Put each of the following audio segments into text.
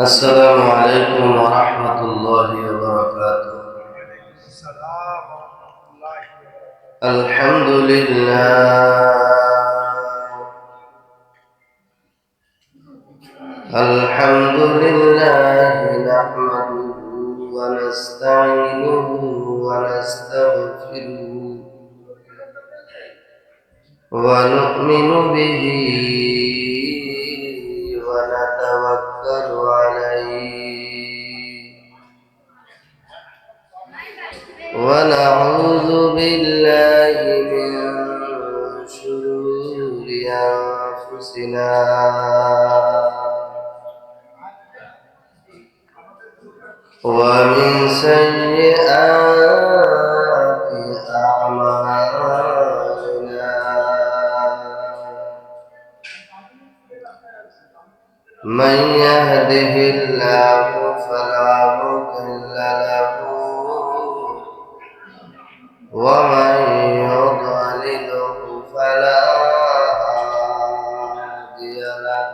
السلام عليكم ورحمة الله وبركاته. الحمد لله نحمده ونستعينه ونستغفره ونؤمن به ونتوكل عليه ونعوذ بالله من شرور أنفسنا ومن سيئات أعمالنا من يهده الله فلا مضل له ومن يضلله فلا هادي له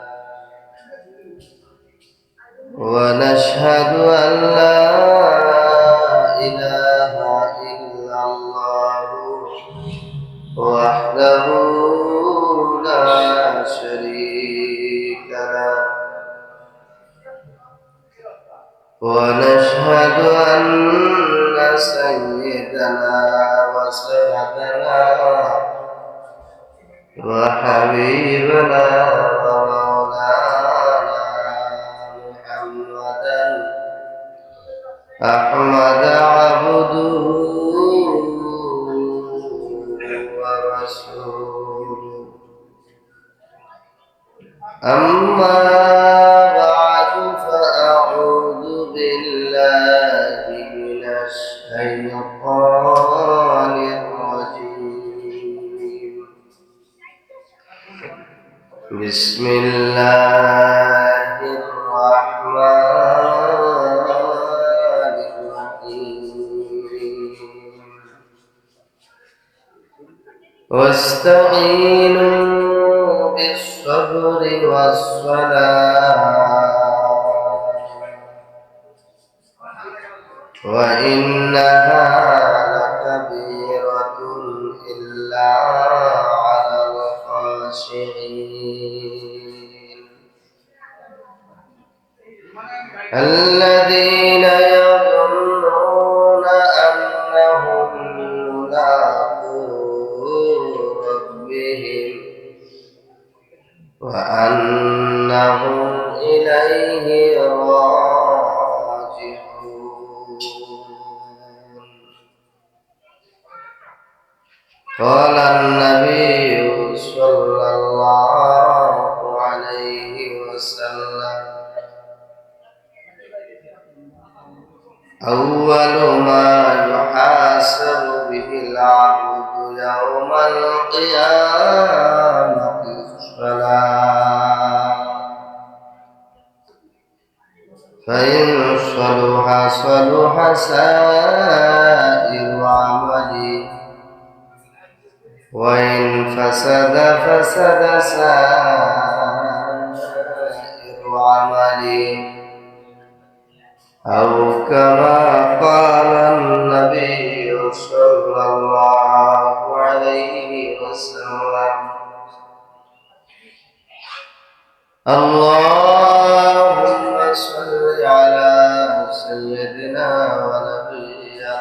ونشهد أن لا إله إلا الله وحده لا شريك له ونشهد أن سيدنا وسندنا وحبيبنا ومولانا محمدا أحمد عبده ورسوله أما بعد فأعوذ بالله من الشيطان الرجيم بسم الله الرحمن الرحيم واستعينوا بالصبر والصلاة وإنها لكبيرة إلا على الخاشعين الذين يظنون أنهم ملاقو ربهم وأنهم إليه راجعون. قال النبي صلى الله عليه وسلم أول ما يحاسب به العبد يوم القيامة الصلاة فإن صلح صلح سائر عمله وإن فسد فسد سائر عمله أو كما قال النبي صلى الله عليه وسلم اللهم صل على سيدنا ونبينا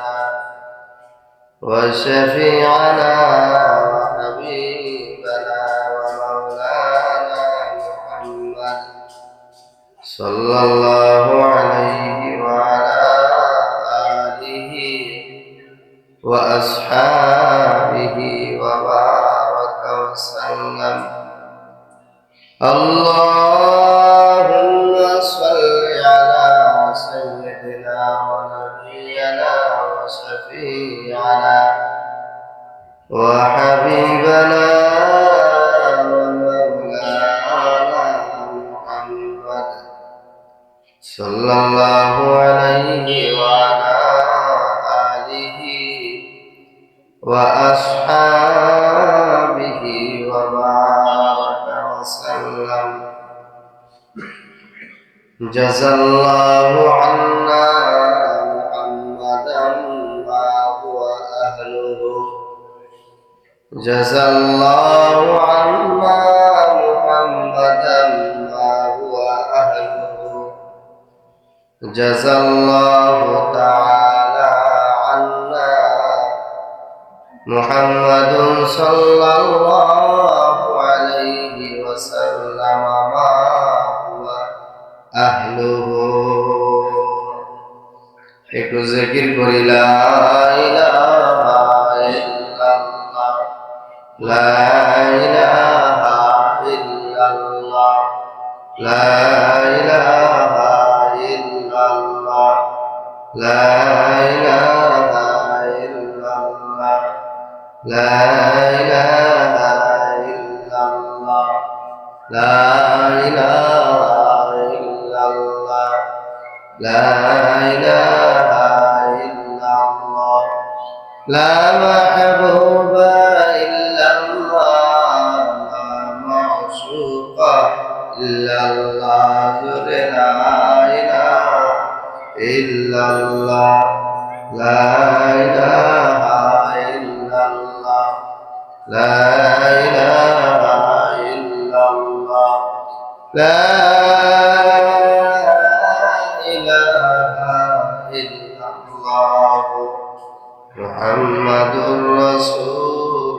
وشفيعنا وحبيبنا ومولانا محمد صلى الله عليه وعلى آله وأصحابه وبارك وسلم. اللهم صل على سيدنا ونبينا وشفيعنا وحبيبنا ومولانا محمد صلى الله عليه وعلى آله وأصحابه وبارك وسلم. জাযাল্লাহু আন্না মুহাম্মাদান মা হুয়া আহলুহু জাযাল্লাহু আন্না মুহাম্মাদান মা হুয়া আহলুহু জাযাল্লাহু তাআলা আন্না মুহাম্মাদুন সাল্লাল্লাহু আলাইহি ওয়াসাল্লাম মা হুয়া আহলুহু। একটু জিকির করি লা ইলাহা ইল্লাল্লাহ, লা ইলাহা ইল্লাল্লাহ, লা ইলাহা ইল্লাল্লাহ, লা ইলাহা ইল্লাল্লাহ, লা ইলাহা ইল্লাল্লাহ, লা ইলাহা ইল্লাল্লাহ, লা ইলাহা ইল্লাল্লাহ, লা মাহবুবা ইল্লাল্লাহ, লা মাশুকা ইল্লাল্লাহ, জোরে লা ইলাহা ইল্লাল্লাহ, লা ইলাহা ইল্লাল্লাহ, লা ইলাহা ইল্লাল্লাহ, লা ইলাহা ইল্লাল্লাহ, মুহাম্মাদুর রাসূলুল্লাহ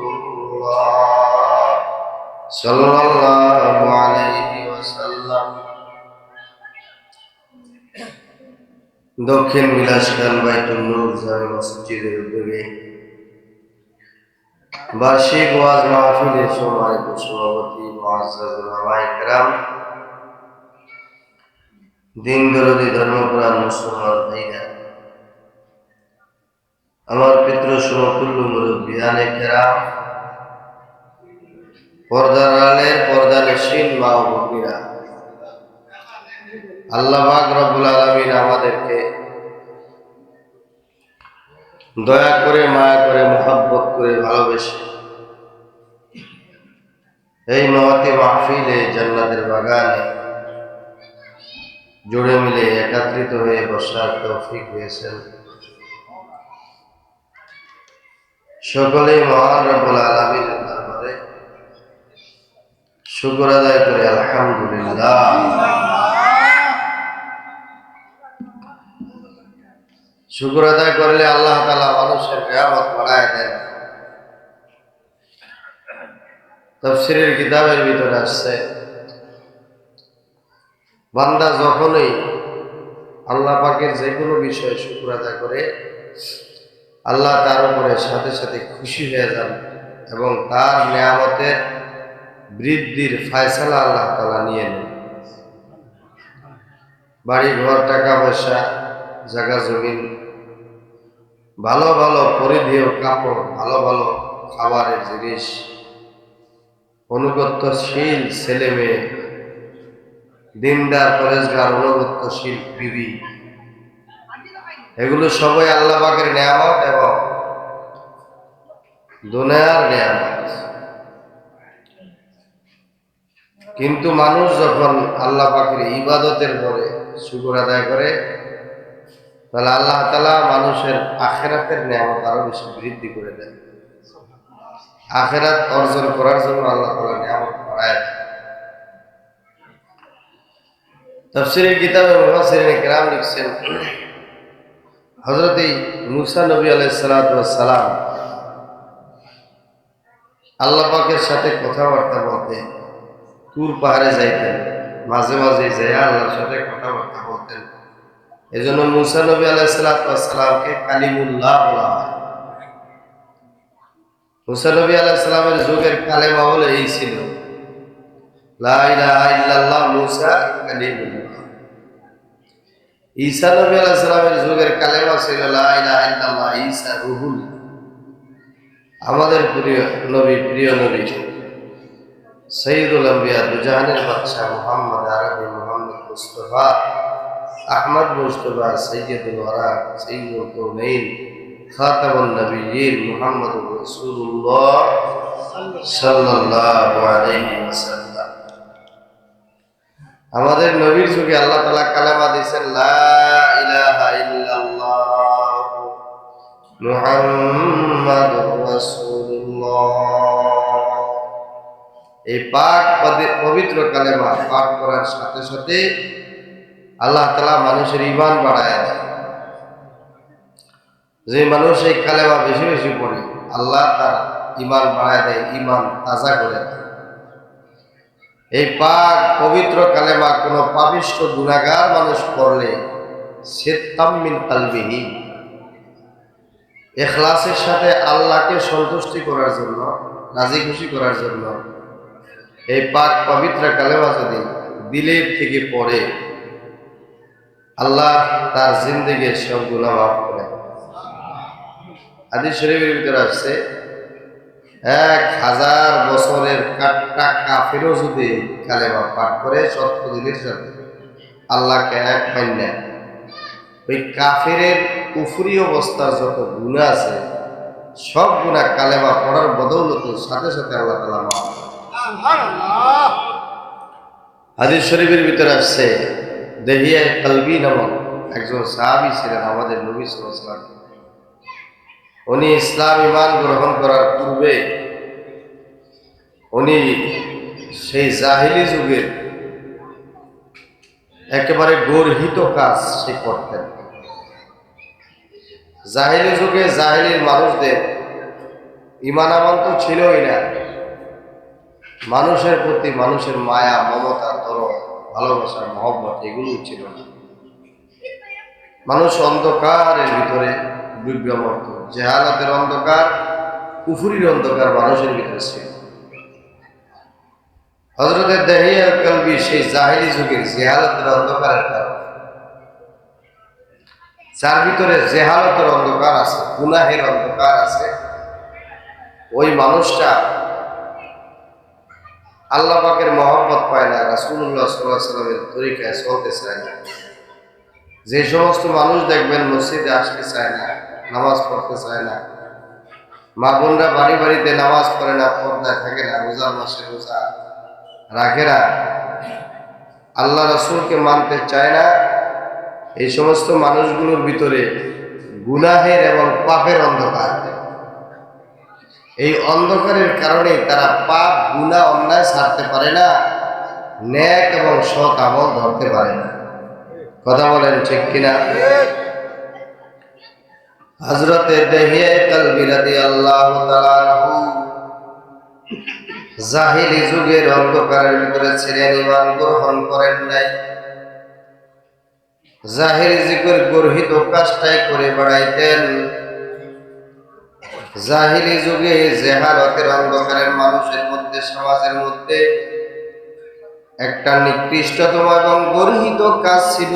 সাল্লাল্লাহু আলাইহি ওয়াসাল্লাম। দক্ষিণ বিলাসখান বাইতুল নূর জামে মসজিদের উদ্যোগে বার্ষিক ওয়াজ মাহফিলের সম্মানিত সভাপতি মুআজ্জাজ উলামায়ে কেরাম, দিন দরদি ধর্মপ্রাণ মুসলমান ভাইরা, আমার পিতৃ সমতুল্য মুরব্বিয়ানে কেরাম, পর্দার আড়ালের পর্দানশীল মা ও বোনেরা, আল্লাহ পাক রব্বুল আলামিন আমাদেরকে দয়া করে, মায়া করে, মুহাব্বত করে, ভালোবেসে এই মহতী মাহফিলে, জান্নাতের বাগানে জুড়ে মিলে একত্রিত হয়ে বসার তৌফিক দিয়েছেন। সকলেই মহান রব্বুল আলামিনের দরবারে শুকর আদায় করে আলহামদুলিল্লাহ। শুকর আদায় করলে আল্লাহ তাআলা মানুষের নিয়ামত বাড়ায় দেন। তাফসীরের কিতাবের ভিতরে আসছে, বান্দা যখনই আল্লাহ পাকের যে কোনো বিষয়ে শুকর আদায় করে, আল্লাহ তার উপরে সাথে সাথে খুশি হয়ে যান এবং তার নিয়ামতের বৃদ্ধির ফায়সালা আল্লাহ তাআলা নিয়ে নেন। বাড়ি ঘর, টাকা পয়সা, জায়গা জমিন, ভালো ভালো পরিধেয় কাপড়, ভালো ভালো খাবারের জিনিস, অনুগত্যশীল ছেলে মেয়ে, দিনদার পরেশগার, অনুগত্যশীল বিবি, এগুলো সবাই আল্লাহ পাকের নিয়ামত এবং দুনিয়ার নিয়ামত। কিন্তু মানুষ যখন আল্লাহ পাকের ইবাদতের পরে শুকর আদায় করে, তাহলে আল্লাহ তাআলা মানুষের আখিরাতের নিয়ামত আরো বেশি বৃদ্ধি করে দেন। আখিরাত অর্জন করার জন্য আল্লাহ তাআলা নিয়ামত বাড়ায় দেন। তাফসীরের কিতাবে মুফাসসিরিনে কেরাম লিখছেন, হযরত মুসা নবী আলাইহিস সালাতু ওয়াস সালাম আল্লাহ পাকের সাথে কথাবার্তা বলতে তুর পাহাড়ে যাইতেন, মাঝে মাঝে যায় আল্লাহর সাথে কথাবার্তা বলতেন। এজন্য মুসা নবী আলাইহিস সালাতু ওয়াস সালামকে কালিমুল্লাহ বলা হয়। মুসা নবী আলাইহিস সালামের যুগের কালেমা হলো এই ছিল, লা ইলাহা ইল্লাল্লাহ মুসা কালিমুল্লাহ। ঈসা নবী আলাইহিস সালামের যুগের কালেমা ছিল লা ইলাহা ইল্লাল্লাহ ঈসা রুহুল। আমাদের প্রিয় নবী সৈয়দুল আম্বিয়া, দুজাহানের বাদশাহ মুহাম্মদ আরবি মুহাম্মদ মুস্তাফা আহমদ মুস্তাফা সৈয়দুল ওয়ারা সৈয়দুল কওনাইন খাতামুন নবিয়্যিন মুহাম্মদুর রাসূলুল্লাহ সাল্লাল্লাহু আলাইহি ওয়াসাল্লাম। আমাদের নবীর যুগে আল্লাহ তাআলা কালেমা দিয়েছেন লা ইলাহা ইল্লাল্লাহ মুহাম্মাদুর রাসূলুল্লাহ। এই পাক পবিত্র কালেমা পাঠ করার সাথে সাথে আল্লাহ তাআলা মানুষের ঈমান বাড়ায় দেয়। যে মানুষ এই কালেমা বেশি বেশি পড়ে আল্লাহ তার ঈমান বাড়ায় দেয়, ঈমান তাজা করে দেয়। এই পাক পবিত্র কালেমা কোনো পাপিষ্ঠ গুনাহগার মানুষ পড়লে সিদ্দাম মিন কালবিহি, ইখলাসের সাথে আল্লাহকে সন্তুষ্টি করার জন্য, রাজি খুশি করার জন্য এই পাক পবিত্র কালেমা যদি দিলের থেকে পড়ে আল্লাহ তার জিন্দেগির সব গুনাহ মাফ করে। হাদিস শরীফের ভিতরে আসছে 1000 বছরের কাট্টা কাফিরও যদি কালেমা পাঠ করে সত্য দিলের সাথে আল্লাহকে এক মান্য, ওই কাফিরের কুফরি অবস্থার যত গুনাহ আছে সব গুনাহ কালেমা পড়ার বদৌলতে সাথে সাথে আল্লাহ তাআলা মাফ করে। সুবহানাল্লাহ। হাদিস শরীফের ভিতরে আসছে দেহিয়া কলবি নামক একজন সাহাবী ছিলেন আমাদের নবী সাল্লাল্লাহু আলাইহি ওয়াসাল্লাম। উনি ইসলাম ঈমান গ্রহণ করার পূর্বে উনি সেই জাহিলি যুগের একেবারে গর্হিত কাজ সে করতেন। জাহিলি যুগে জাহিলির মানুষদের ঈমান আমল তো ছিলই না, মানুষের প্রতি মানুষের মায়া মমতা দরদ ভালোবাসা মহব্বত এগুলো ছিল না। মানুষ অন্ধকারের ভিতরে ডুবে মরত, জেহালতের অন্ধকার কুফরির অন্ধকার মানুষের ভিতরে ছিল। হযরতে দেহিয়া কলবি সেই জাহিলি যুগের জেহালতের অন্ধকারের কারণে, যার ভিতরে জেহালতের অন্ধকার আছে, গুনাহের অন্ধকার আছে, ওই মানুষটা আল্লাহ পাকের মহব্বত পায় না, রাসূলুল্লাহ সাল্লাল্লাহু আলাইহি ওয়াসাল্লামের তরিকায় চলতে চায় না। যে সমস্ত মানুষ দেখবেন মসজিদে আসতে চায় না, নামাজ পড়তে চায় না, মা বোনরা বাড়ি বাড়িতে নামাজ পড়ে না, পর্দায় থাকে না, রোজার মাসে রোজা রাখে না, আল্লাহ রাসূলকে মানতে চায় না, এই সমস্ত মানুষগুলোর ভিতরে গুনাহের এবং পাপের অন্ধকার। এই অন্ধকারের কারণে তারা পাপ গুনাহ অন্যায় ছাড়তে পারে না, নেক এবং সৎ আমল ধরতে পারে না। কথা বলেন ঠিক কিনা? হযরতে দেহিয়া কলবি রাদিয়াল্লাহু তাআলা আনহু জাহিলি যুগের অন্ধকারের ভিতরে ছিলেন, ঈমান গ্রহণ করেন নাই, জাহিলি যুগের গর্হিত কাজটাই করে বেড়াইতেন। জাহিলি যুগে জেহালতের অন্ধকারের মানুষের মধ্যে, সমাজের মধ্যে একটা নিকৃষ্টতম এবং গর্হিত কাজ ছিল,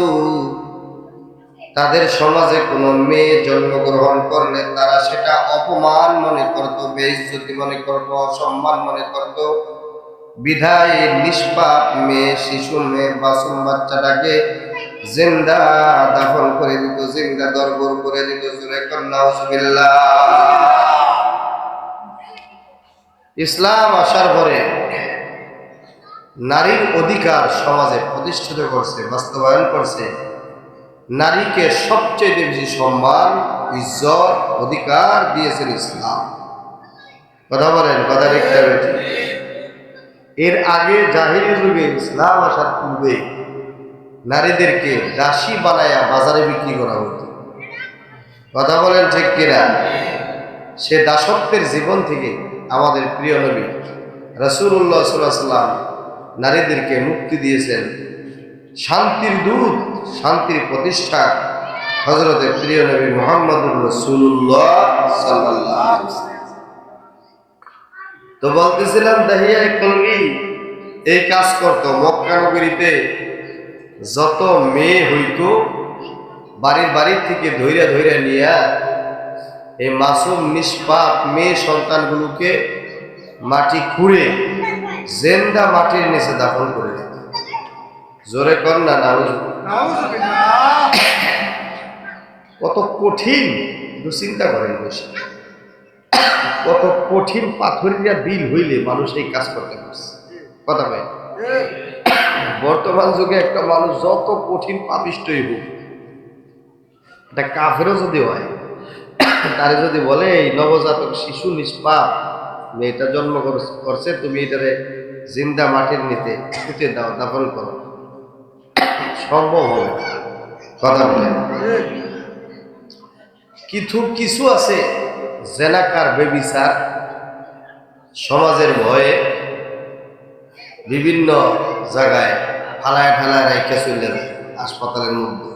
তাদের সমাজে কোনো মেয়ে জন্মগ্রহণ করলে তারা সেটা অপমান মনে করত, বেইজ্জতি মনে করত, অসম্মান মনে করত। বিধায় নিষ্পাপ মেয়ে, শিশু মেয়ে, মাসুম বাচ্চাটাকে জিন্দা দাফন করে দিত, জিন্দা দরগর করে দিত। জোরে কর নাউজুবিল্লাহ। ইসলাম আসার পরে নারীর অধিকার সমাজে প্রতিষ্ঠিত করছে, বাস্তবায়ন করছে। নারীকে সবচেয়ে বেশি সম্মান, ইজ্জত, অধিকার দিয়েছেন ইসলাম। কথা বলেন, কথা দেখতে হবে। এর আগে জাহিলি যুগে ইসলাম আসার পূর্বে নারীদেরকে দাসী বানায়া বাজারে বিক্রি করা হতো। কথা বলেন ঠিক কিনা? সে দাসত্বের জীবন থেকে আমাদের প্রিয় নবী রাসূলুল্লাহ সাল্লাল্লাহু আলাইহি ওয়াসাল্লাম নারীদেরকে মুক্তি দিয়েছেন। শান্তির দূত, শান্তির প্রতিষ্ঠা হযরতে প্রিয় নবী মুহাম্মদুর রাসূলুল্লাহ সাল্লাল্লাহু আলাইহি ওয়াসাল্লাম। তো বলতেছিলাম দেহিয়া কলবি এই কাজ করত। মক্কা নগরীতে যত মেয়ে হইতো বাড়ি থেকে ধৈর্য নিয়ে এই মাসুম নিষ্পাপ মেয়ে সন্তানগুলোকে মাটি খুঁড়ে জিন্দা মাটির নিচে দাফন করে দিত। জোরে কর না নাউজুবিল্লাহ। কত কঠিন, চিন্তা করেন বসে, কত কঠিন পাথরিয়া দিল হইলে মানুষ এই কাজ করতে পারছে। কথা ভাই, বর্তমান যুগে একটা মানুষ যত কঠিন পাপিষ্টই হোক, একটা কাফেরও যদি হয়, তারে যদি বলে এই নবজাতক শিশু নিষ্পাপ মেয়েটা জন্ম করছে, তুমি এটারে জিন্দা মাটির নিতে পুঁতে দাও, দাফন করো, সম্ভব হবে না। কথা বলেন। কিছু আছে জেনাকার বেবিচার সমাজের ভয়ে বিভিন্ন জায়গায় ফালায় ঠালায় রেখে চলে হাসপাতালের মধ্যে,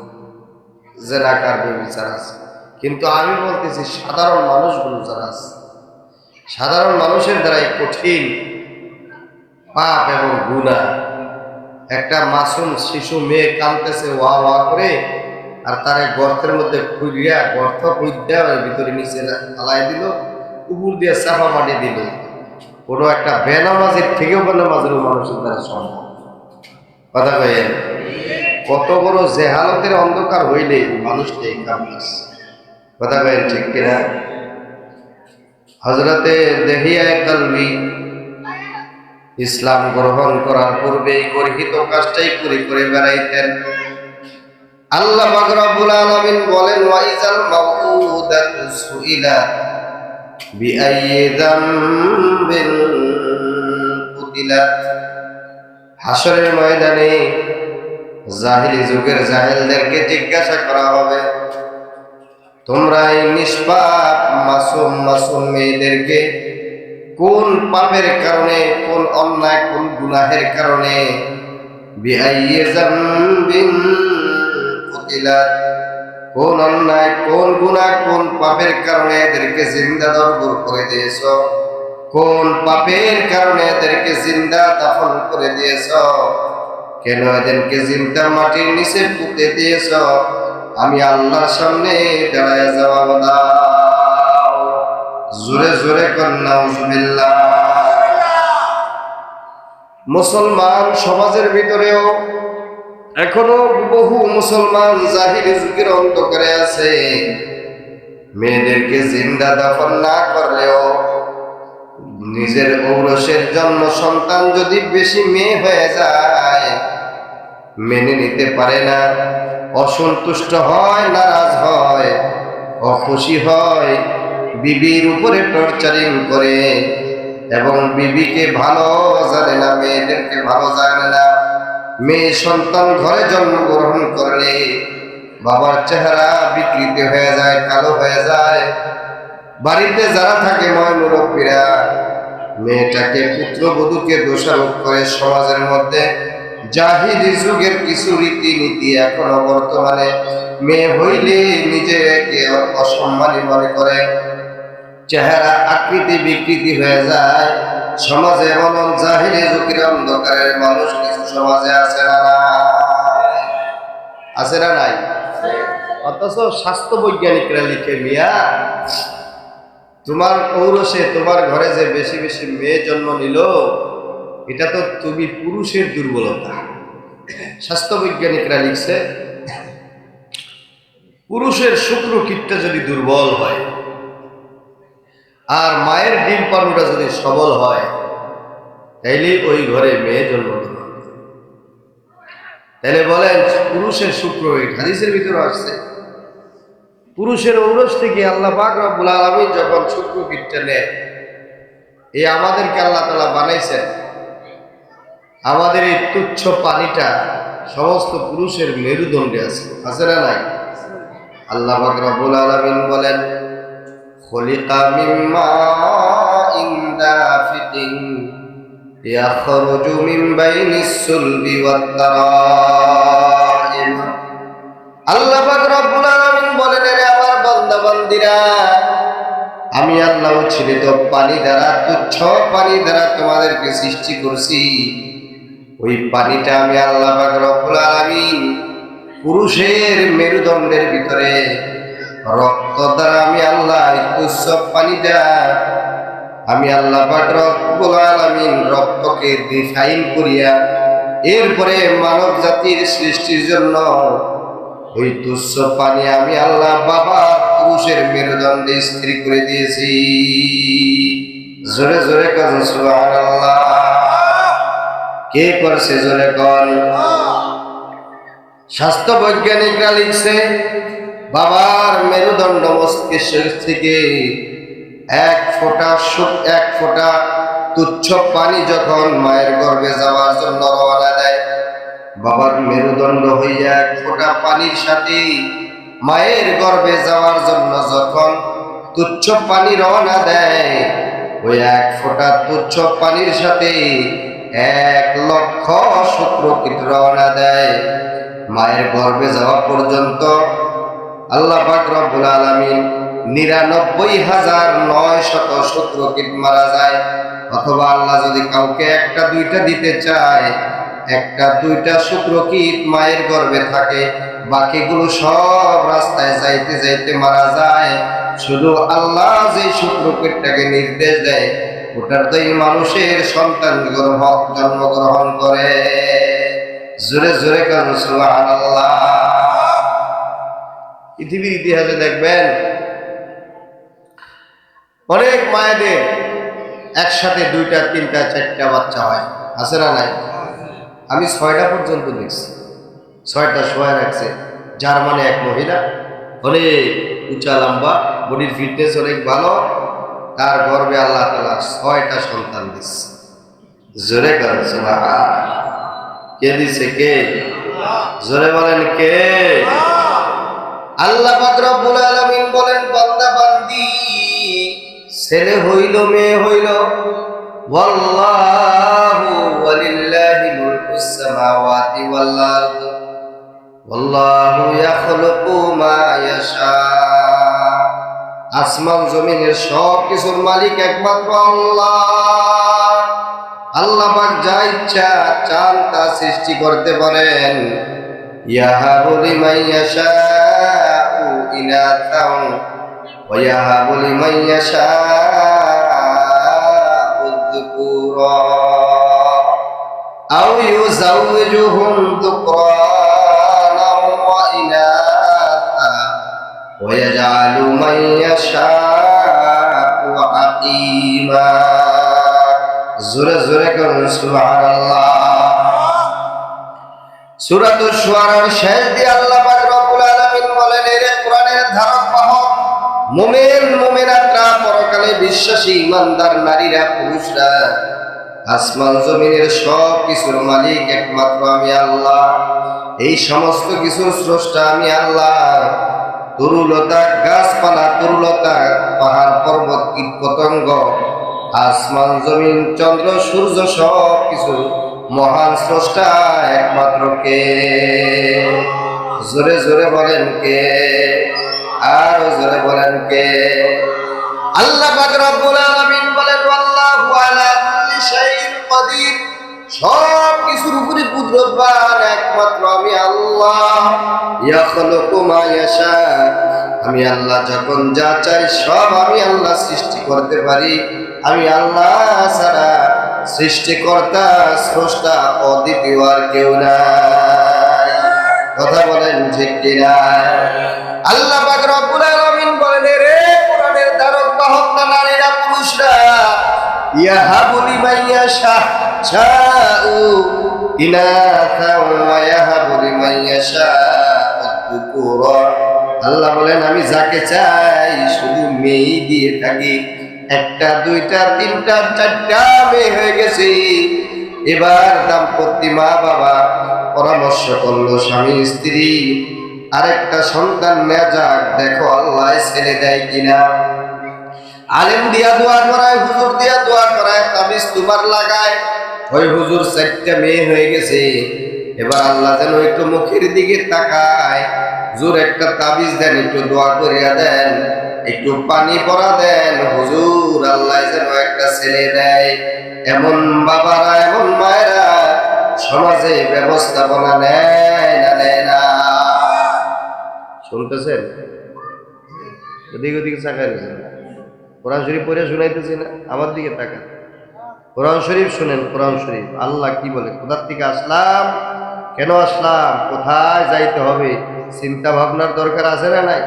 জেনাকার বেবিচার আছে। কিন্তু আমি বলতেছি সাধারণ মানুষগুলো যারা আছে, সাধারণ মানুষের দ্বারাই কঠিন পাপ এবং গুনাহ। একটা মাসুম শিশু মেয়ে কাঁদতেছে ওয়া ওয়া করে, আর তারে গর্তের মধ্যে খুঁড়িয়া গর্ত খুঁড়িয়া ভিতরে নিচে ফালাই দিল, উপর দিয়ে চাপা মাটি দিল। কোনো একটা বেনামাজির থেকেও বেনামাজির মানুষের দ্বারা সম্ভব। কথা কয়েন, কত বড় জেহালতের অন্ধকার হইলে মানুষটা এই কাজ। কথা কয়েন ঠিক কিনা? হযরতে দেহিয়া কালবি ইসলাম গ্রহণ করার পূর্বে গর্হিত কাজটাই করে বেড়াইতেন। আল্লাহ পাক রব্বুল আলামিন বলেন, ওয়াইজাল মাউউদাতু সুইলাত বিআইয়ি যামবিন কুতিলাত। হাসরের ময়দানে জাহিলি যুগের জাহেলদেরকে জিজ্ঞাসা করা হবে, তোমরা এই নিষ্পাপ মাসুম মেয়েদেরকে কোন পাপের কারণে, কোন অন্যায়, কোন গুনাহের কারণে বিআইয়ি যামবিন কুতিলাত, কোন অন্যায়, কোন গুনাহ, কোন পাপের কারণে এদেরকে জিন্দা দরগর করে দিয়েছ, কোন পাপের কারণে এদেরকে জিন্দা দাফন করে দিয়েছ, কেন এদেরকে জিন্দা মাটির নিচে পুঁতে দিয়েছ, আমি আল্লাহর সামনে দাঁড়ায় জবাব দাও। জোরে জোরে কন্যা নাউজুবিল্লাহ। মুসলমান সমাজের ভিতরেও এখনো বহু মুসলমান জাহিলি যুগের অন্ধকারে আছে। মেয়েদেরকে জিন্দা দাফন না করলেও নিজের ঔরসের জন্ম সন্তান যদি বেশি মেয়ে হয়ে যায় মেনে নিতে পারে না, অসন্তুষ্ট হয়, নারাজ হয়, অখুশি হয়, বিবির উপরে টর্চারিং করে এবং বিবিকে ভালো জানে না, মেয়েদেরকে ভালো জানে না। মেয়ে সন্তান ঘরে জন্মগ্রহণ করলে বাবার চেহারা বিকৃত হয়ে যায়, কালো হয়ে যায়। বাড়িতে যারা থাকে ময় মুরব্বীরা মেয়েটাকে পুত্রবধূকে দোষারোপ করে। সমাজের মধ্যে জাহিলি যুগের কিছু রীতিনীতি এখনো বর্তমানে মেয়ে হইলে নিজেকে অসম্মানী মনে করে, চেহারা আকৃতি বিকৃতি হয়ে যায়। সমাজে এমন জাহিলি যুগের অন্ধকারের মানুষ কিছু সমাজে আছে না নাই? আছে না নাই? অথচ স্বাস্থ্য বৈজ্ঞানিকরা লিখে, মিয়া তোমার ঔরসে তোমার ঘরে যে বেশি বেশি মেয়ে জন্ম নিল, এটা তো তুমি পুরুষের দুর্বলতা। স্বাস্থ্য বৈজ্ঞানিকরা লিখছে, পুরুষের শুক্রকীটটা যদি দুর্বল হয় আর মায়ের ডিম পাড়ুটা যদি সবল হয়, তাইলে ওই ঘরে মেয়ে জন্মগ্রহণ করে। তাহলে বলেন পুরুষের শুক্রকীট, হাদিসের ভিতরে আসছে, পুরুষের ঔরস থেকে আল্লাহ পাক রব্বুল আলামিন যখন শুক্রকীটটা নেয়, এই আমাদেরকে আল্লাহ তাআলা বানাইছেন, আমাদের এই তুচ্ছ পানিটা সমস্ত পুরুষের মেরুদণ্ডে আছে, আছে না নাই? আল্লাহ পাক রব্বুল আলামিন বলেন, খুলিকা মিন মাইন দাফিকিন ইয়াখরুজু মিন বাইনিস সুলবি ওয়াত তারাইব। আল্লাহ পাক রব্বুল আলামিন বলেন, রে আমার বান্দা বান্দীরা, আমি আল্লাহ উচ্ছ্বসিত পানি দ্বারা, তুচ্ছ পানি দ্বারা তোমাদেরকে সৃষ্টি করছি। ওই পানিটা আমি আল্লাহ পাক রব্বুল আলামিন পুরুষের মেরুদণ্ডের ভিতরে রক্ত দ্বারা আমি আল্লাহ তুচ্ছ পানিটা আমি আল্লাহ পাক রব্বুল আলামিন রক্তকে রিফাইন করিয়া এরপরে মানব জাতির সৃষ্টির জন্য ওই তুচ্ছ পানি আমি আল্লাহ বাবা পুরুষের মেরুদণ্ডে স্থির করে দিয়েছি। জোরে জোরে কাজ সুবহানাল্লাহ। কে করছে জোরে কোন? স্বাস্থ্য বৈজ্ঞানিকরা লিখছে বাবার মেরুদণ্ড মস্তিষ্ক থেকে এক ফোঁটা তুচ্ছ পানি যখন মায়ের গর্ভে যাওয়ার জন্য রওনা দেয়, বাবার মেরুদণ্ড হইয়া এক ফোঁটা পানির সাথে মায়ের গর্ভে যাওয়ার জন্য যখন তুচ্ছ পানি রওনা দেয়, ওই এক ফোঁটা তুচ্ছ পানির সাথে 1,00,000 শুক্রকীট রওনা দেয়। মায়ের গর্ভে যাওয়া পর্যন্ত আল্লাহ পাক রব্বুল আলামিন 99,900 শুক্রকীট মারা যায়। অথবা আল্লাহ যদি কাউকে একটা দুইটা দিতে চায়, একটা দুইটা শুক্রকীট মায়ের গর্ভে থাকে, বাকিগুলো সব রাস্তায় যাইতে যাইতে মারা যায়। শুধু আল্লাহ যে শুক্রকীটটাকে নির্দেশ দেয়, ওটার তো এই মানুষের সন্তান জন্মগ্রহণ করে। জোরে জোরে কারণ সুবহানাল্লাহ। পৃথিবীর ইতিহাসে দেখবেন অনেক মায়েদের একসাথে 2টা 3টা 4টা বাচ্চা হয়, আছে না নাই? আমি 6টা পর্যন্ত দেখছি। 6টা শোয়া রাখছে। জার্মানে এক মহিলা, অনেক উঁচা লম্বা, বডির ফিটনেস অনেক ভালো, তার গর্ভে আল্লাহ তাআলা 6টা সন্তান দিচ্ছে। জোরে কারণ সুবহানাল্লাহ। কে দিছে? কে? জোরে বলেন কে? আল্লাহ পাক রব্বুল আলামিন বলেন, বান্দা বান্দি ছেলে হইল মেয়ে হইল, ওয়াল্লাহু ওয়ালিল্লাহি মুলকুস সামাওয়াতি ওয়াল আরদ ওয়াল্লাহু ইয়াখলুকু মা ইয়াশা। আসমান জমিনের সব কিছুর মালিক একমাত্র আল্লাহ। আল্লাহ পাক যা ইচ্ছা চান তা সৃষ্টি করতে পারেন। ইয়াহাবু লিমান ইয়াশাউ ইনাতাও ওয়া ইয়াহাবু লিমান ইয়াশাউ যুকুরা আও ইউযাওয়িজুহুম যুকরানা ওয়া ইনাতা ওয়া ইয়াজআলু মান ইয়াশাউ আকিমা। জোরে জোরে করুন সুবহানাল্লাহ। সূরাতুশ শুআরার শেষ দিয়ে আল্লাহ পাক রব্বুল আলামিন বলেন, এর কোরআনের ধারক বাহক মুমিন মুমিনাতরা, পরকালে বিশ্বাসী ইমানদার নারীরা পুরুষরা, আসমান জমিনের সব কিছুর মালিক একমাত্র আমি আল্লাহ। এই সমস্ত কিছুর স্রষ্টা আমি আল্লাহ। তরুলতা গাছপালা, তরুলতা পাহাড় পর্বত কীট পতঙ্গ, আসমান জমিন চন্দ্র সূর্য সব কিছু মহান স্রষ্টা একমাত্র কে? জোরে জোরে বলেন কে? আরো জোরে বলেন কে? আল্লাহ পাক রব্বুল আলামিন বলেন, আল্লাহু আলা কুল্লি শাইইন কাদির, সব কিছুর উপরে কুদরতবান একমাত্র আমি আল্লাহ। ইয়াখলুকু মা ইয়াশা, আমি আল্লাহ যখন যা চাই সব আমি আল্লাহ সৃষ্টি করতে পারি। আমি আল্লাহ ছাড়া সৃষ্টিকর্তা স্রষ্টা অদ্বিতীয় আর কেউ নাই। কথা বলেন ঠিক কিনা? আল্লাহ পাক রব্বুল আলামিন বলেন, রে কোরআনের ধারক বাহক নারীরা পুরুষরা, ইয়াহাবু লিমান ইয়াশাউ ইনাথা ওয়া ইয়াহাবু লিমান ইয়াশাউ যুকুরা। আল্লাহ বলেন, আমি যাকে চাই শুধু মেয়ে দিয়ে থাকি। একটা দুইটা 3টা 4টা মেয়ে হয়ে গেছে। এবার দাম্পত্য মা বাবা পরামর্শ করলো, স্বামী স্ত্রী আরেকটা সন্তান নেওয়া যাক, দেখো আল্লাহ ছেলে দেয় কিনা। আলেম দিয়া দোয়া করায়, হুজুর দিয়া দোয়া করায়, তাবিজ তোমার লাগায়। ওই হুজুর 4টা মেয়ে হয়ে গেছে। এবার আল্লাহ যেন একটু মুখের দিকে তাকায়, হুজুর একটা তাবিজ দেন, একটু দোয়া করিয়া দেন, একটু পানি পড়া দেন, হুজুর আল্লাহ যেন একটা ছেলে দেয়। এমন বাবারা, এমন মায়েরা সমাজে ব্যবস্থাপনা নেয় না নেয় না? শুনতেছেন? ওদিকে ওদিকে তাকায় রয়েছেন। কোরআন শরীফ পড়ে শুনাইতেছি না? আমার দিকে তাকান। কোরআন শরীফ শুনেন। কোরআন শরীফ আল্লাহ কি বলে? কোথার থেকে আসলাম, কেন আসলাম, কোথায় যাইতে হবে, চিন্তা ভাবনার দরকার আছে না নাই?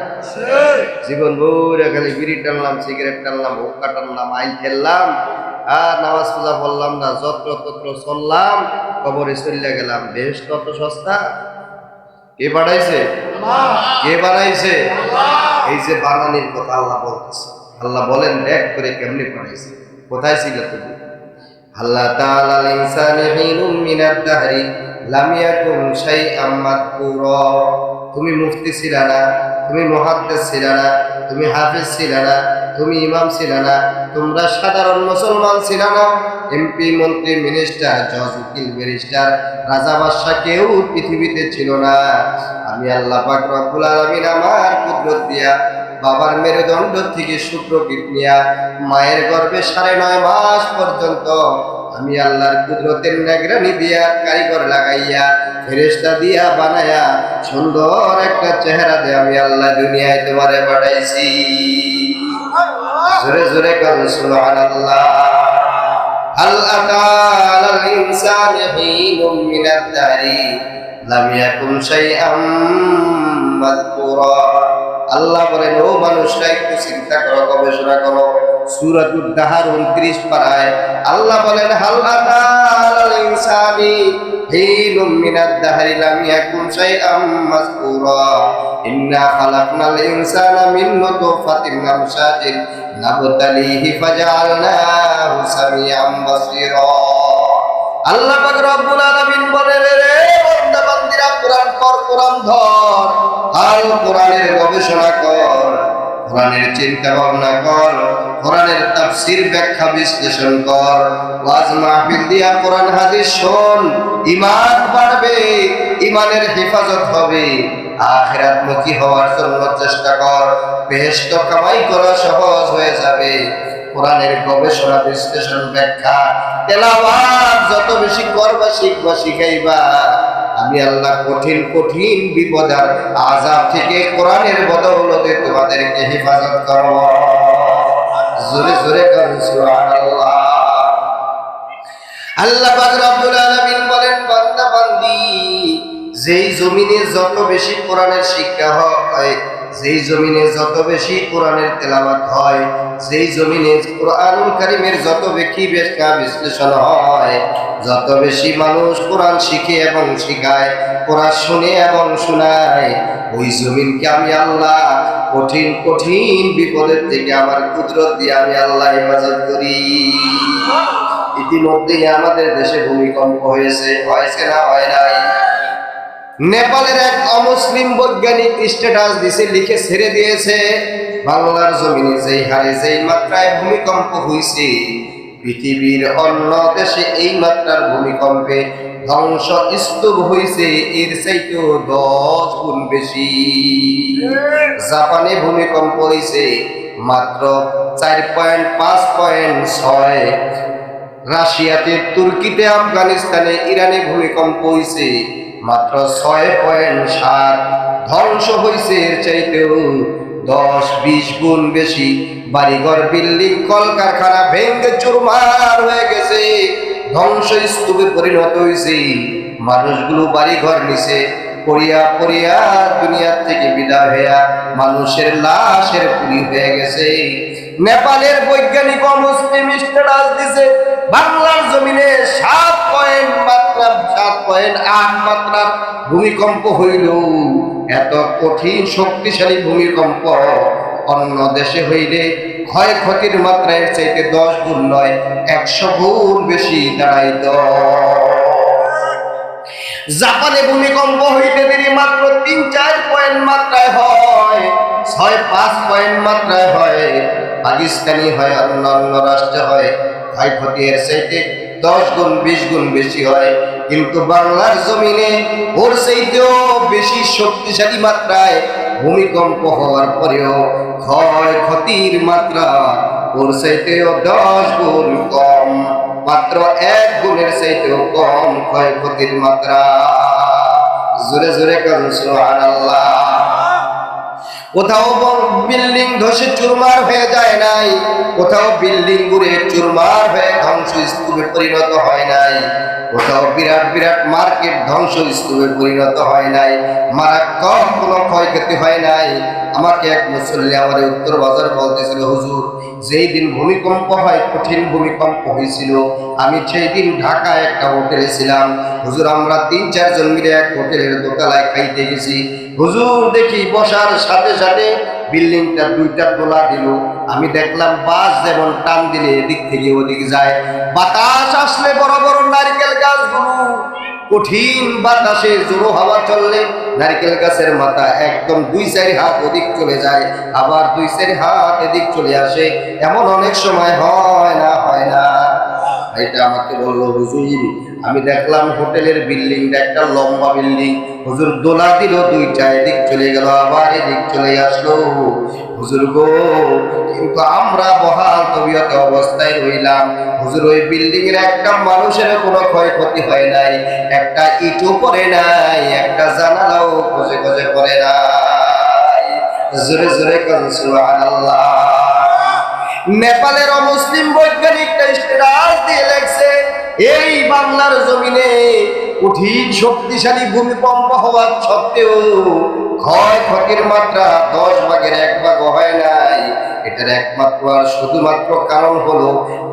জীবন ভরে খালি বিড়ি টানলাম, সিগারেট টানলাম, হুক্কা টানলাম, আইন খেললাম, আর নামাজ পূজা বললাম না, যত্র তত্র চললাম, কবরে চলে গেলাম, বেহেশত অত সস্তা? কে বানাইছে? কে বানাইছে? এই যে বানানির কথা আল্লাহ বলতেছে, আল্লাহ বলেন দেখ করে কেমনে বানাইছে। কোথায় ছিল তুমি? আল্লাহ তাআলা ইনসানি হিনুম মিনাদ দাহরি লাম ইয়াকুন শাইআম মাযকুরা। তুমি মুফতি ছিলা না, তুমি মুহাদ্দিস ছিলা না, তুমি হাফেজ ছিলা না, তুমি ইমাম ছিলা না, তোমরা সাধারণ মুসলমান ছিলা না, এমপি মন্ত্রী মিনিস্টার জজ উকিল ব্যারিস্টার রাজা বাদশা কেউ পৃথিবীতে ছিল না। আমি আল্লাহ পাক রব্বুল আলামিন আমার কুদরত দিয়া বাবার মেরুদণ্ড থেকে শুক্রকীট নিয়া মায়ের গর্ভে 9.5 মাস পর্যন্ত আমি আল্লাহর কুদরতের নেগরানি দিয়া কারিগর লাগাইয়া ফেরেশতা দিয়া বানায়া সুন্দর একটা চেহারা দিয়ে আমি আল্লাহ দুনিয়ায় তোমারে পাঠাইছি। জোরে জোরে কারণ সুবহানাল্লাহ। হাল আতা আলাল ইনসানি হিনুম মিনাদ দাহরি লাম ইয়াকুন শাইআম মাযকুরা। আল্লাহ বলেন, ও মানুষরা একটু চিন্তা করো, গবেষণা করো। সূরাতুদ দাহর 29 পারায় আল্লাহ বলেন, হাল আতা আলাল ইনসানি হিনুম মিনাদ দাহরি লাম ইয়াকুন শাইআম মাযকুরা ইন্না খালাকনাল ইনসানা মিন নুতফাতিন আমশাজিন নাবতালিহি ফাজআলনাহু সামিআম বাসীরা। আল্লাহ পাক রব্বুল আলামিন বলেন, রে বান্দা বান্দিরা, কোরআন পড়, কোরআন ধর, আর কোরআনের গবেষণা কর, কোরআনের চিন্তা ভাবনা কর, কোরআনের তাফসীর ব্যাখ্যা বিশ্লেষণ কর, ওয়াজ মাহফিল দিয়া কোরআন হাদিস শোন। ঈমান বাড়বে, ঈমানের হেফাজত হবে, আখিরাতমুখী হওয়ার জন্য চেষ্টা কর, বেহেশত কামাই করা সহজ হয়ে যাবে। কোরআনের গবেষণা বিশ্লেষণ ব্যাখ্যা তেলাওয়াত যত বেশি করবা, শিখবা, শিখাইবা, আমি আল্লাহ কঠিন কঠিন বিপদ আর আযাব থেকে কোরআনের বদৌলতে তোমাদেরকে হেফাজত করব। জোরে জোরে করুন সুবহানাল্লাহ। আল্লাহ পাক রব্বুল আলামিন বলেন, বান্দা বান্দি, যেই জমিনে যত বেশি কোরআনের শিক্ষা হয়, যেই জমিনে যত বেশি কোরআনের তেলাওয়াত হয়, যেই জমিনে কোরআনুল কারীমের যত বেশি ব্যাখ্যা বিশ্লেষণ হয়, যত বেশি মানুষ কোরআন শিখে এবং শিখায়, কোরআন শুনে এবং শোনায়, ওই জমিনকে আমি আল্লাহ কঠিন কঠিন বিপদের থেকে আমার কুদরত দিয়ে আমি আল্লাহ হেফাজত করি। ইতিমধ্যেই আমাদের দেশে ভূমিকম্প হয়েছে, হয়েছে না হয় নাই? নেপালের এক অমুসলিম বৈজ্ঞানিক স্ট্যাটাস দিছে, লিখে ছেড়ে দিয়েছে, বাংলার জমিনে যেই হারে যেই মাত্রায় ভূমিকম্প হয়েছে, পৃথিবীর অন্য দেশে এই মাত্রার ভূমিকম্পে ধ্বংস স্তূপ হয়েছে এর চাইতেও 10 গুণ বেশি। জাপানে ভূমিকম্প হয়েছে মাত্র 4.5.6, রাশিয়াতে, তুর্কিতে, আফগানিস্তানে, ইরানে ভূমিকম্প হয়েছে মাত্র 6.7, ধ্বংস হয়েছে এর চাইতেও 10-20 গুণ বেশি। বাড়িঘর, বিল্ডিং, কলকারখানা ভেঙে চুরমার হয়ে গেছে, ধ্বংস স্তূপে পরিণত হয়েছে। মানুষগুলো বাড়িঘর নিচে পড়িয়া পড়িয়া দুনিয়ার থেকে বিদায় হইয়া মানুষের লাশের পুরি হয়ে গেছে। নেপালের বৈজ্ঞানিক অমুসলিম স্ট্যাটাস দিছে, বাংলার জমিনে 7.8 মাত্রার ভূমিকম্প হইল। এত কঠিন শক্তিশালী ভূমিকম্প অন্য দেশে হইলে ক্ষয়ক্ষতির মাত্রা এর চাইতে 10 গুণ নয়, 100 গুণ বেশি দাঁড়াইত। জাপানে ভূমিকম্প হইতে দেরি মাত্র 3-4 পয়েন্ট মাত্রায় হয়, 6-5 পয়েন্ট মাত্রায় হয়। পাকিস্তানি হয়, অন্যান্য রাষ্ট্রে হয়, ক্ষয়ক্ষতি এর চাইতে 10 গুণ 20 গুণ বেশি হয়। কিন্তু বাংলার জমিনে ওর চাইতেও বেশি শক্তিশালী মাত্রায় ভূমিকম্প হওয়ার পরেও ক্ষয়ক্ষতির মাত্রা ওর চাইতেও 10 গুণ কম, মাত্র 1 গুণের চাইতেও কম ক্ষয়ক্ষতির মাত্রা। জোরে জোরে কারণ সুবহানাল্লাহ। কোথাও বিল্ডিং ধসে চুরমার হয়ে যায় নাই, কোথাও বিল্ডিং গুড়ে চুরমার হয়ে ধ্বংসস্তূপে পরিণত হয় নাই, কোথাও বিরাট বিরাট মার্কেট ধ্বংসস্তূপে পরিণত হয় নাই, মারাত্মক কোনো ক্ষয়ক্ষতি হয় নাই। আমাকে এক মুসল্লি আমার উত্তর বাজার বলতেছিল, হুজুর যেই দিন ভূমিকম্প হয়, কঠিন ভূমিকম্প হয়েছিল, আমি সেই দিন ঢাকায় একটা হোটেলে ছিলাম। হুজুর আমরা 3-4 জন মিলে এক হোটেলের দোতলায় খাইতে গেছি। হুজুর দেখি বসার সাথে সাথে বিল্ডিংটা 2টা দোলা দিল। আমি দেখলাম বাস যেমন টান দিলে এদিক থেকে ওদিক যায়, বাতাস আসলে বড় বড় নারকেল গাছগুলো কঠিন বাতাসে জোরো হাওয়া চললে নারকেল গাছের মাথা একদম 2-4 হাত ওদিক চলে যায়, আবার 2-4 হাত এদিক চলে আসে। এমন অনেক সময় হয় না? হয় না? এটা আমাকে বললো, হুজুর আমি দেখলাম হোটেলের বিল্ডিংটা একটা লম্বা বিল্ডিং, হুজুর দোলা দিল 2টা, এদিক চলে গেল আবার এদিক চলে আসলো। হুজুর গো, কিন্তু আমরা বহাল তবিয়তে অবস্থায় রইলাম। হুজুর ওই বিল্ডিং এর একটা মানুষের কোনো ক্ষয়ক্ষতি হয় নাই, একটা ইটও পড়ে নাই, একটা জানালাও খসে খসে পড়ে নাই। জোরে জোরে কোন সুবহানাল্লাহ। নেপালের অমুসলিম বৈজ্ঞানিকটা স্ট্যাটাস দিয়ে লেখছে, এই বাংলার জমিনে কঠিন শক্তিশালী ভূমিকম্প হওয়ার সত্ত্বেও ক্ষয়ক্ষতির মাত্রা 10 ভাগের 1 ভাগ হয় নাই। এটার একমাত্র আর শুধুমাত্র কারণ হলো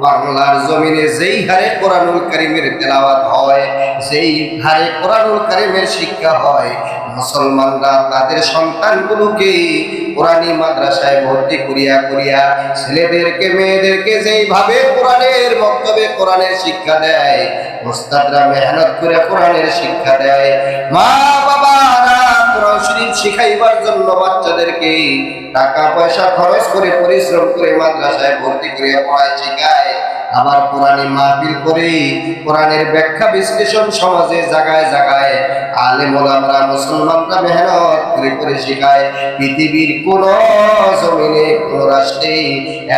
বাংলার জমিনে যেই হারে কোরআনুল কারীমের তেলাওয়াত হয়, যেই হারে কোরআনুল কারীমের শিক্ষা হয়, মুসলমানরা তাদের সন্তানগুলোকে কোরআনী মাদ্রাসায় ভর্তি করিয়া করিয়া ছেলেদেরকে মেয়েদেরকে যেইভাবে কোরআনের বক্তব্যে কোরআনের শিক্ষা দেয়, ওস্তাদরা মেহনত করে কোরআনের শিক্ষা দেয়, মা বাবারা কোরআন শরীফ শিখাইবার জন্য বাচ্চাদেরকে টাকা পয়সা খরচ করে পরিশ্রম করে মাদ্রাসায় ভর্তি করে পড়ায় শিখায়, আবার কোরআনী মাহফিল করে কোরআনের ব্যাখ্যা বিশ্লেষণ সমাজে জায়গায় জায়গায় আলেম ওলামারা মুসলমানরা মেহনত করে করে শিখায়। পৃথিবীর কোন জমিনে কোন রাষ্ট্রে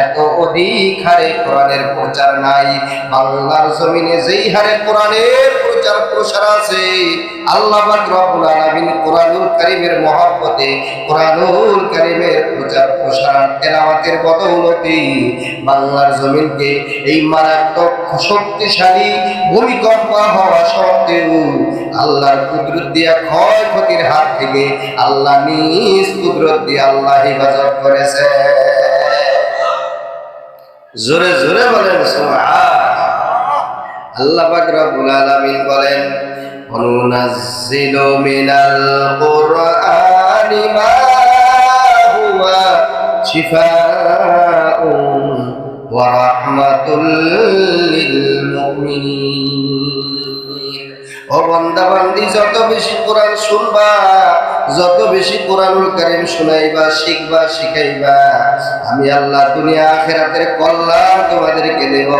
এত অধিক হারে কোরআনের প্রচার নাই। বাংলার জমিনে যেই হারে কোরআনের প্রচার প্রসার আছে, আল্লাহ পাক রব্বুল আলামিন কোরআনুল কারীমের মহব্বতে কোরআনুল কারীমের প্রচার প্রসার তেলাওয়াতের বদৌলতে বাংলার জমিনকে এই মারাত্মক শক্তিশালী ভূমিকম্প হওয়া সত্ত্বেও আল্লাহর কুদরত দিয়া ক্ষয়ক্ষতির হাত থেকে আল্লাহ নিজ কুদরত দিয়ে আল্লাহ হেফাজত করেছে। জোরে জোরে বলেন সুবহান। আল্লাহ পাক রব্বুল আলামিন বলেন, অনুনাজ্জিলু মিনাল কুরআনি মা হুয়া শিফাউন ওয়া রাহমাতুল লিল মুমিনিন। ও বান্দা বান্দি, যত বেশি কোরআন শুনবা, যত বেশি কোরআনুল কারীম শুনাইবা, শিখবা, শিখাইবা, আমি আল্লাহ দুনিয়া আখিরাতের কল্যাণ তোমাদেরকে দেব।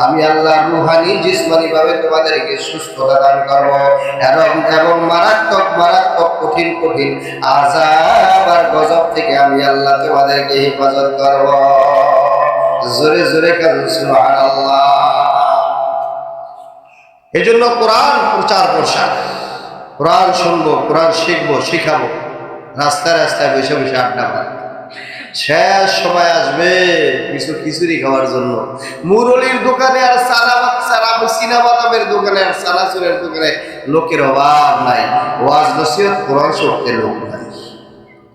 আমি আল্লাহ রূহানি জিসমানি ভাবে তোমাদেরকে সুস্থতা দান করব, এবং মারাত্মক মারাত্মক কঠিন কঠিন আযাব আর গজব থেকে আমি আল্লাহ তোমাদেরকে হেফাজত করব। জোরে জোরে কান সুবহানাল্লাহ। এজন্য কোরআন প্রচার প্রসার, কোরআন শুনবো, কোরআন শিখবো, শিখাবো, রাস্তায় রাস্তায় বসে বসে আড্ডা মারবো। শেষ সময় আসবে কিছু খিচুড়ি খাওয়ার জন্য, মুরলির দোকানে আর সিনাবাদামের দোকানে আর সানাসুরের দোকানে লোকের অভাব নাই, ওয়াজ নসিহত কোরআন শুনতে লোক নাই।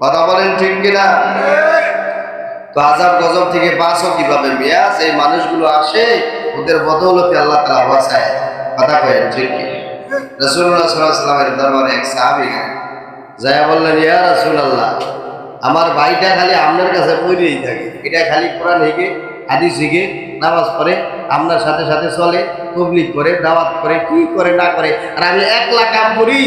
কথা বলেন ঠিক কিনা? তো আযাব গজব থেকে বাঁচো কিভাবে মিয়া? এই মানুষগুলো আসে, ওদের বদৌলতে আল্লাহ তাআলা বাঁচায়। কথা কয়েন ঠিক কি? রাসূলুল্লাহ সাল্লাল্লাহু আলাইহি ওয়াসাল্লামের দরবারে এক সাহাবী যায়া বললেন, ইয়া রাসূলুল্লাহ, আমার ভাইটা খালি আপনার কাছে পড়েই থাকে, এটা খালি কোরআন শিখে, হাদিস শিখে, নামাজ পড়ে, আপনার সাথে সাথে চলে, তাবলীগ করে, দাওয়াত করে, কি করে না করে, আর আমি একলা কাম করি,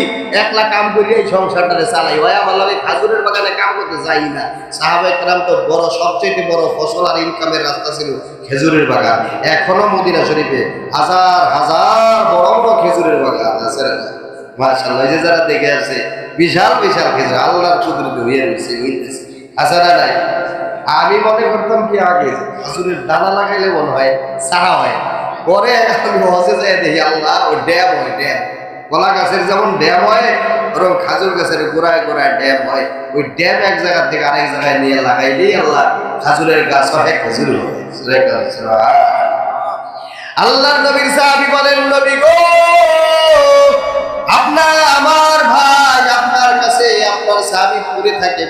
একলা কাম করি এই সংসারটারে চালাই। ওই আমার লাগে খাজুরের বাগানে কাম করতে যাই না। সাহাবায়ে কেরাম তো বড়, সবচেয়ে বড় ফসল আর ইনকামের রাস্তা ছিল খেজুরের বাগান। এখনো মদিনা শরীফে হাজার হাজার বড় বড় খেজুরের বাগান আছে না? মাশাআল্লাহ। যে যারা দেখে আছে বিশাল বিশাল খেজুর, আল্লাহর কুদরতে হয়ে রয়েছে, হইতেছে, আছে না নাই? আমি মনে করতাম কি আগে খেজুরের দানা লাগাইলে মনে হয় সারা হয়, পরে এখন হজে যায় দেখি আল্লাহ ওই ড্যাম হয়, ড্যাম। কলা গাছের যেমন ড্যাম হয়, ওরকম খাজুর গাছের গোড়ায় গোড়ায় ড্যাম হয়। ওই ড্যাম এক জায়গা থেকে আরেক জায়গায় নিয়ে লাগাইলেই আল্লাহ খাজুরের গাছ হয়, খেজুর হয়। আল্লাহর নবীর সাহাবী বলেন, নবী গো, আপনার আমার ভাই আপনার কাছে আপনার সাহাবী পড়ে থাকে,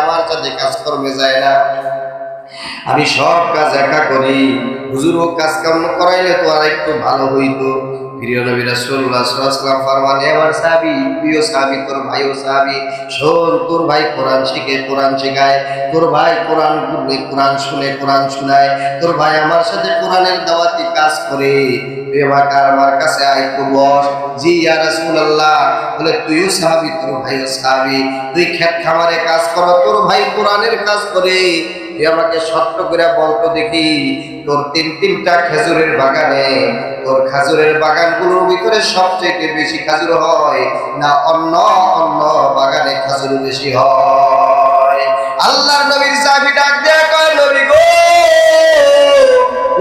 আমার সাথে কাজকর্মে যায় না, আমি সব কাজ একা করি, হুজুর ও কাজ কর্ম করাইলে তো আর একটু ভালো হইতো। প্রিয় নবী রাসূলুল্লাহ সাল্লাল্লাহু আলাইহি ওয়াসাল্লাম ফরমান, আমার সাহাবী, প্রিয় সাহাবী, তোর ভাইও সাহাবী, শোন, তোর ভাই কোরআন শিখে, কোরআন শেখায়, তোর ভাই কোরআন পড়ে, কোরআন শুনে, কোরআন শোনায়, তোর ভাই আমার সাথে কোরআনের দাওয়াতি কাজ করে, তুই আমার কাছে আয়, একটু বস। জি ইয়া রাসূলুল্লাহ। বলে, তুইও সাহাবী, তোর ভাইও সাহাবী, তুই ক্ষেত খামারে কাজ কর, তোর ভাই কোরআনের কাজ করে, তুই আমাকে সত্য করে বলতো দেখি, তোর তিনটা খেজুরের বাগানে, তোর খেজুরের বাগানগুলোর ভিতরে সবচেয়ে বেশি খেজুর হয় না অন্য অন্য বাগানে খেজুর বেশি হয়? আল্লাহর নবীর সাহাবী ডাক দেয়া কয়, নবী গো,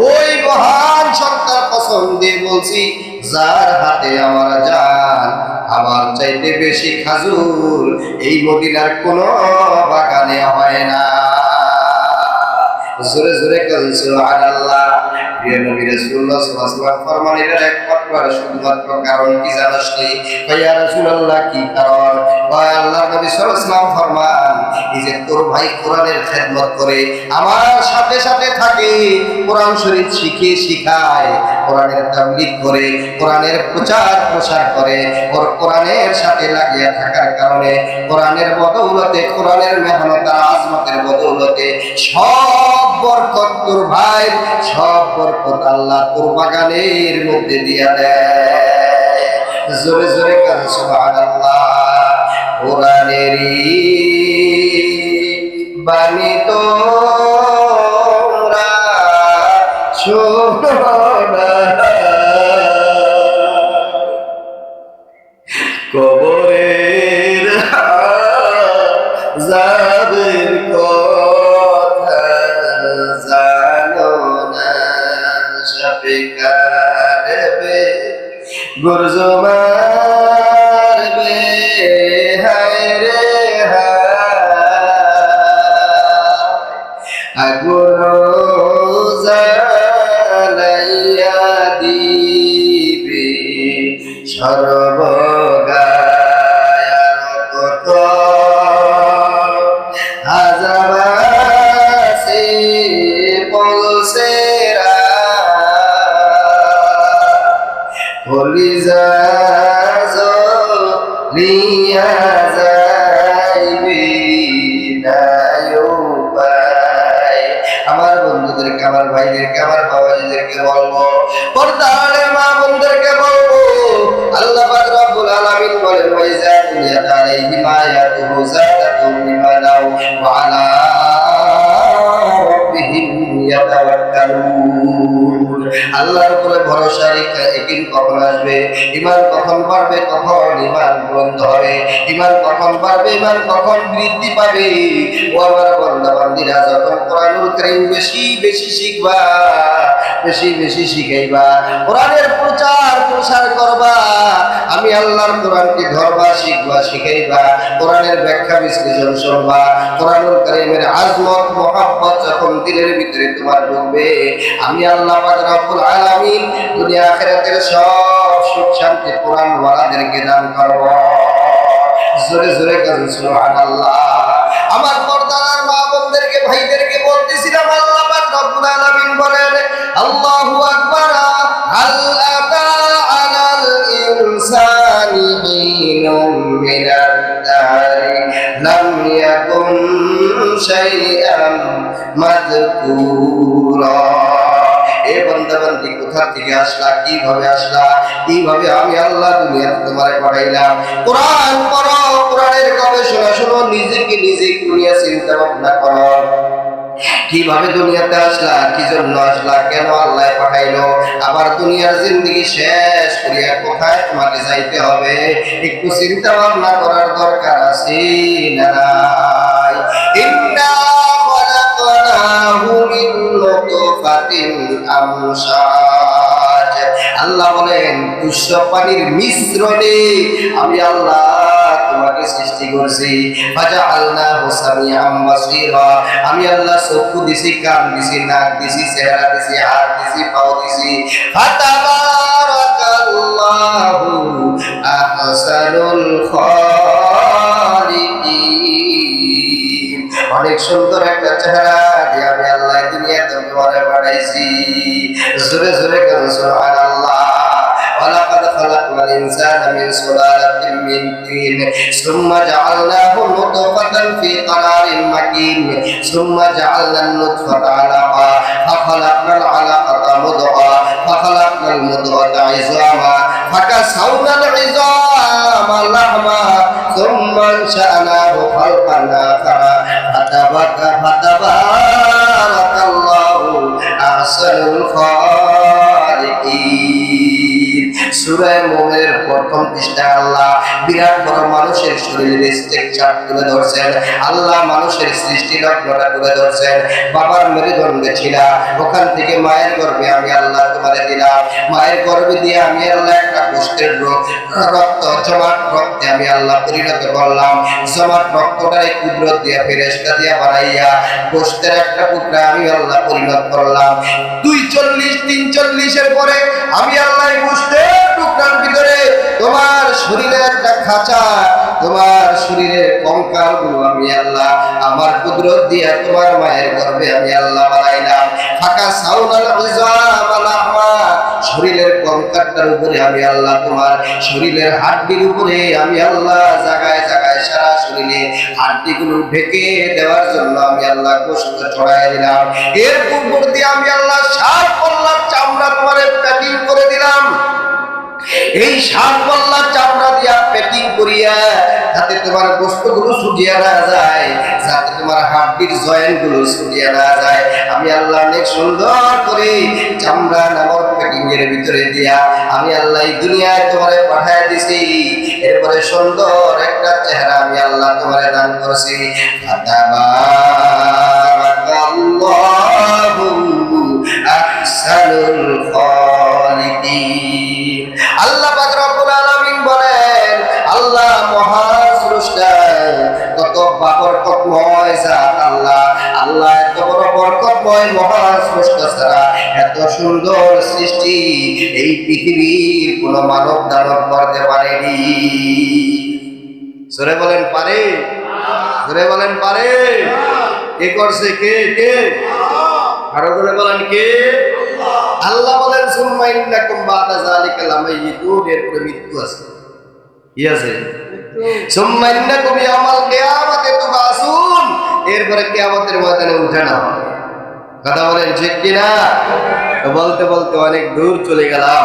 ওই মহান সত্তার কসম দিয়ে বলছি, যার হাতে আমার জান, আমার চাইতে বেশি খেজুর এই মদিনার কোন বাগানে হয় না। জোরে জোরে বলেন সুবহানাল্লাহ। প্রিয় নবী রাসূলুল্লাহ সাল্লাল্লাহু আলাইহি ওয়াসাল্লাম ফরমান, এর একমাত্র আর শুধুমাত্র কারণ কি জানোস নি? ইয়া রাসূলুল্লাহ, কি কারণ? আল্লাহর নবী সাল্লাল্লাহু আলাইহি ওয়াসাল্লাম ফরমান, এই যে তোর ভাই কোরআনের খেদমত করে, আমার সাথে সাথে থাকে, কোরআন শরীফ শিখায়, কোরআনের তাবলীগ করে, কোরআনের প্রচার প্রসার করে, ওর কোরআনের সাথে লাগিয়ে থাকার কারণে, কোরআনের বদৌলতে, কোরআনের মেহনত আর আজমতের বদৌলতে সব বরকত তোর ভাই, সব বরকত আল্লাহ তোর বাগানের মধ্যে দিয়া দেয়। জোরে জোরে কান সুবহানাল্লাহ। কোরআনেরই বাণী তোমরা শোনো না, কবরের আযাবের কথা জানো না, সাপে কাটবে, গর্জ মারবে, হায় রে হায়, আগুন জ্বালাইয়া দিবে সর্বগায়, কত আযাব আছে পলসেরা, কলিজা জ্বলিয়া যাইবে না উপায়। আমার বন্ধুদেরকে, আমার ভাইদেরকে, আমার বাবাজিদেরকে বলবো, পর্দার মা বোনদেরকে বলবো, আল্লাহ পাক রব্বুল আলামিন বলেন, ওয়াইজা তুলিয়াত আলাইহিম আয়াতুহু যাদাতুহুম ঈমানাও ওয়া আলা রাব্বিহিম ইয়াতাওয়াক্কালুন। আল্লাহর উপরে ভরসা রেখে একদিন কখন আসবে, ঈমান কখন বাড়বে, কখন ঈমান বুলন্দ হবে, ঈমান কখন বাড়বে, ঈমান কখন বৃদ্ধি পাবে। ও আমার বান্দা বান্দীরা, যখন কোরআনুল কারীম বেশি বেশি শিখবা, বেশি বেশি শিখাইবা, কোরআনের প্রচার প্রসার করবা, আমি আল্লাহর কোরআনকে ধরবা, শিখবা, শিখাইবা, কোরআনের ব্যাখ্যা বিশ্লেষণ শুনবা, কোরআনুল কারীমের আজমত মহব্বত যখন দিলের ভিতরে তোমার ঢুকবে, আমি আল্লাহ পাক রব্বুল আলামিন দুনিয়া আখিরাতের সব সুখ শান্তি কোরআন ওয়ালাদেরকে দান করব। জোরে জোরে কারণ সুবহানাল্লাহ। আমার পর্দার মা বোনদেরকে, ভাইদেরকে বলতেছিলাম, আল্লাহ পাক রব্বুল আলামিন বলেন, আল্লাহু আকবার, হাল আতা আলাল ইনসানি হিনুম মিনাদ দারি লাম ইয়াকুন শাইআন মাযকুরা। এ বান্দা বান্দি, কোথা থেকে আসলা, কিভাবে আসলা, কিভাবে আমি আল্লাহ দুনিয়াতে তোমারে পাঠাইলাম? কোরআন পড়ো, কোরআনের গবেষণা শোনো, নিজেকে নিজে দুনিয়া চিন্তা ভাবনা করো, কিভাবে দুনিয়াতে আসলা, কি জন্য আসলা, কেন আল্লাহ পাঠাইলো, আবার দুনিয়ার জিন্দেগি শেষ করিয়া কোথায় তোমাকে যাইতে হবে, একটু চিন্তা ভাবনা করার দরকার আছে না নাই? ইন্না খালাকনাহু মিন নুতফাতিন আমশাজ। আল্লাহ বলেন, তুষ্য পানির মিশ্রণে আমি আল্লাহ তোমাকে সৃষ্টি করেছি। ফাজআলনাহু সামিআম বাসীরা, আমি আল্লাহ চক্ষু দিছি, কান দিছি, নাক দিছি, চেহারা দিছি, হাত দিছি, পাও দিছি। ফাতাবারাকাল্লাহু আহসানুল খালিকিন। অনেক সুন্দর একটা চেহারা দিয়ে আমি আল্লাহ দুনিয়াতে তোমারে বানাইছি। জোরে জোরে কেন সুবহানাল্লাহ। ولقد خلقنا الإنسان من سلالة من طين ثم جعلناه نطفة في قرار مكين ثم جعلنا النطفة علقة فخلقنا العلقة مضغة فخلقنا المضغة عظاما فكسونا العظام لحما ثم انشأناه خلقا آخر فتبارك الله أحسن الخالقين। সূরা মুমিনের প্রথম পৃষ্ঠায় আল্লাহ বিরাট বড় মানুষের শরীরের স্ট্রাকচার তুলে ধরছেন। আল্লাহ মানুষের সৃষ্টি লগ্নটা তুলে ধরছেন। বাবার মেরুদণ্ডে ছিল, ওখান থেকে মায়ের গর্ভে আমি আল্লাহ তোমারে দিলাম। মায়ের গর্ভে দিয়ে আমি আল্লাহ একটা গোষ্ঠের রক্ত জমাট রক্তে আমি আল্লাহ পরিণত করলাম। জমাট রক্তটারে কুদরত দিয়ে ফেরেশতা দিয়ে বানাইয়া গোষ্ঠের একটা টুকরা আমি আল্লাহ পরিণত করলাম। 240-340 এর পরে আমি আল্লাহ গোষ্ঠের টুকরার ভিতরে তোমার শরীরে একটা খাঁচা, তোমার শরীরের কঙ্কাল গুলো আমি আল্লাহ আমার কুদরত দিয়ে তোমার মায়ের গর্ভে আমি আল্লাহ বানাইলাম। ফাঁকা সাউনাল ইজাম লাহমা, শরীরের কঙ্কালটার উপরে আমি আল্লাহ তোমার শরীরের হাড্ডির উপরে আমি আল্লাহ জায়গায় জায়গায় সারা শরীরে হাড্ডিগুলো ঢেকে দেওয়ার জন্য আমি আল্লাহ গোশত ছড়াই দিলাম। এর উপর দিয়ে আমি আল্লাহ 7 পল্লার চামড়া তোমারে প্যাকিং করে দিলাম। এই 7 পল্লার চামড়া দিয়া প্যাকিং করিয়া যাতে তোমার গোশতগুলো ছুটিয়ে না যায়, যাতে তোমার হাড্ডির জয়েন্ট গুলো ছুটিয়ে না যায়, আমি আল্লাহ অনেক সুন্দর করে চামড়া নামক প্যাকিং এর ভিতরে দিয়া আমি আল্লাহ এই দুনিয়ায় তোমারে পাঠায় দিছি। এরপরে সুন্দর একটা চেহারা আমি আল্লাহ তোমারে দান করছি। ফাতাবারাকাল্লাহু আহসানুল খালিকিন। আল্লাহ পাক রব্বুল আলামিন বলেন, আল্লাহ মহাস্রষ্টা, কত বরকতময় জাত আল্লাহ। আল্লাহ এত বড় বরকতময় মহাস্রষ্টা ছাড়া এত সুন্দর সৃষ্টি এই পৃথিবীর কোন মানব দানব করতে পারেনি। জোরে বলেন পারে? জোরে বলেন পারে? কে করছে? কে কে? আরো জোরে বলেন কে? আল্লাহ বলেন সুম্মা ইন্নাকুম বাদা যালিকা লামাইয়িতুন, এরপরে মৃত্যু আছে। কি আছে? সুম্মা ইন্নাকুম ইয়াওমাল কিয়ামাতি তুবাসুন, এরপরে কিয়ামতের ময়দানে উঠানো হবে। কথা বলেন ঠিক কিনা? বলতে বলতে অনেক দূর চলে গেলাম।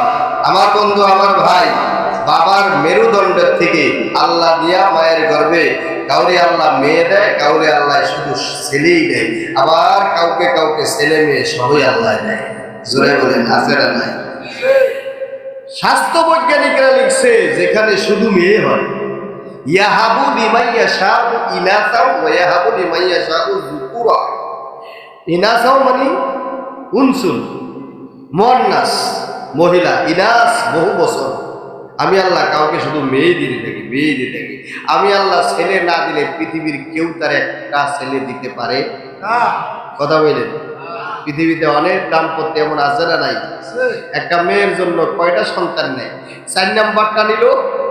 আমার বন্ধু, আমার ভাই, বাবার মেরুদণ্ডের থেকে আল্লাহ দিয়া মায়ের গর্ভে কাউরে আল্লাহ মেয়ে দেয়, কাউরে আল্লাহ শুধু ছেলেই দেয়, আবার কাউকে কাউকে ছেলে মেয়ে সবই আল্লাহ দেয়। জোরে বলেন আছে না নাই? স্বাস্থ্য বৈজ্ঞানিকরা লিখছে যেখানে শুধু মেয়ে হয়, ইয়াহাবু লিমান ইয়াশাউ ইনাসা ওয়া ইয়াহাবু লিমান ইয়াশাউ যুকুরা। ইনাসা মানে উনসুন, মুয়ান্নাস মহিলা, ইনাস বহু বছর। আমি আল্লাহ কাউকে শুধু মেয়ে দিতে থাকি, মেয়ে দিতে থাকি। আমি আল্লাহ ছেলে না দিলে পৃথিবীর কেউ তার একটা ছেলে দিতে পারে না। কথা বললেন? পৃথিবীতে অনেক দাম্পত্য এমন আছে না নাই? একটা মেয়ের জন্য কয়টা সন্তান নেয়? 4 নাম্বারটা নিল,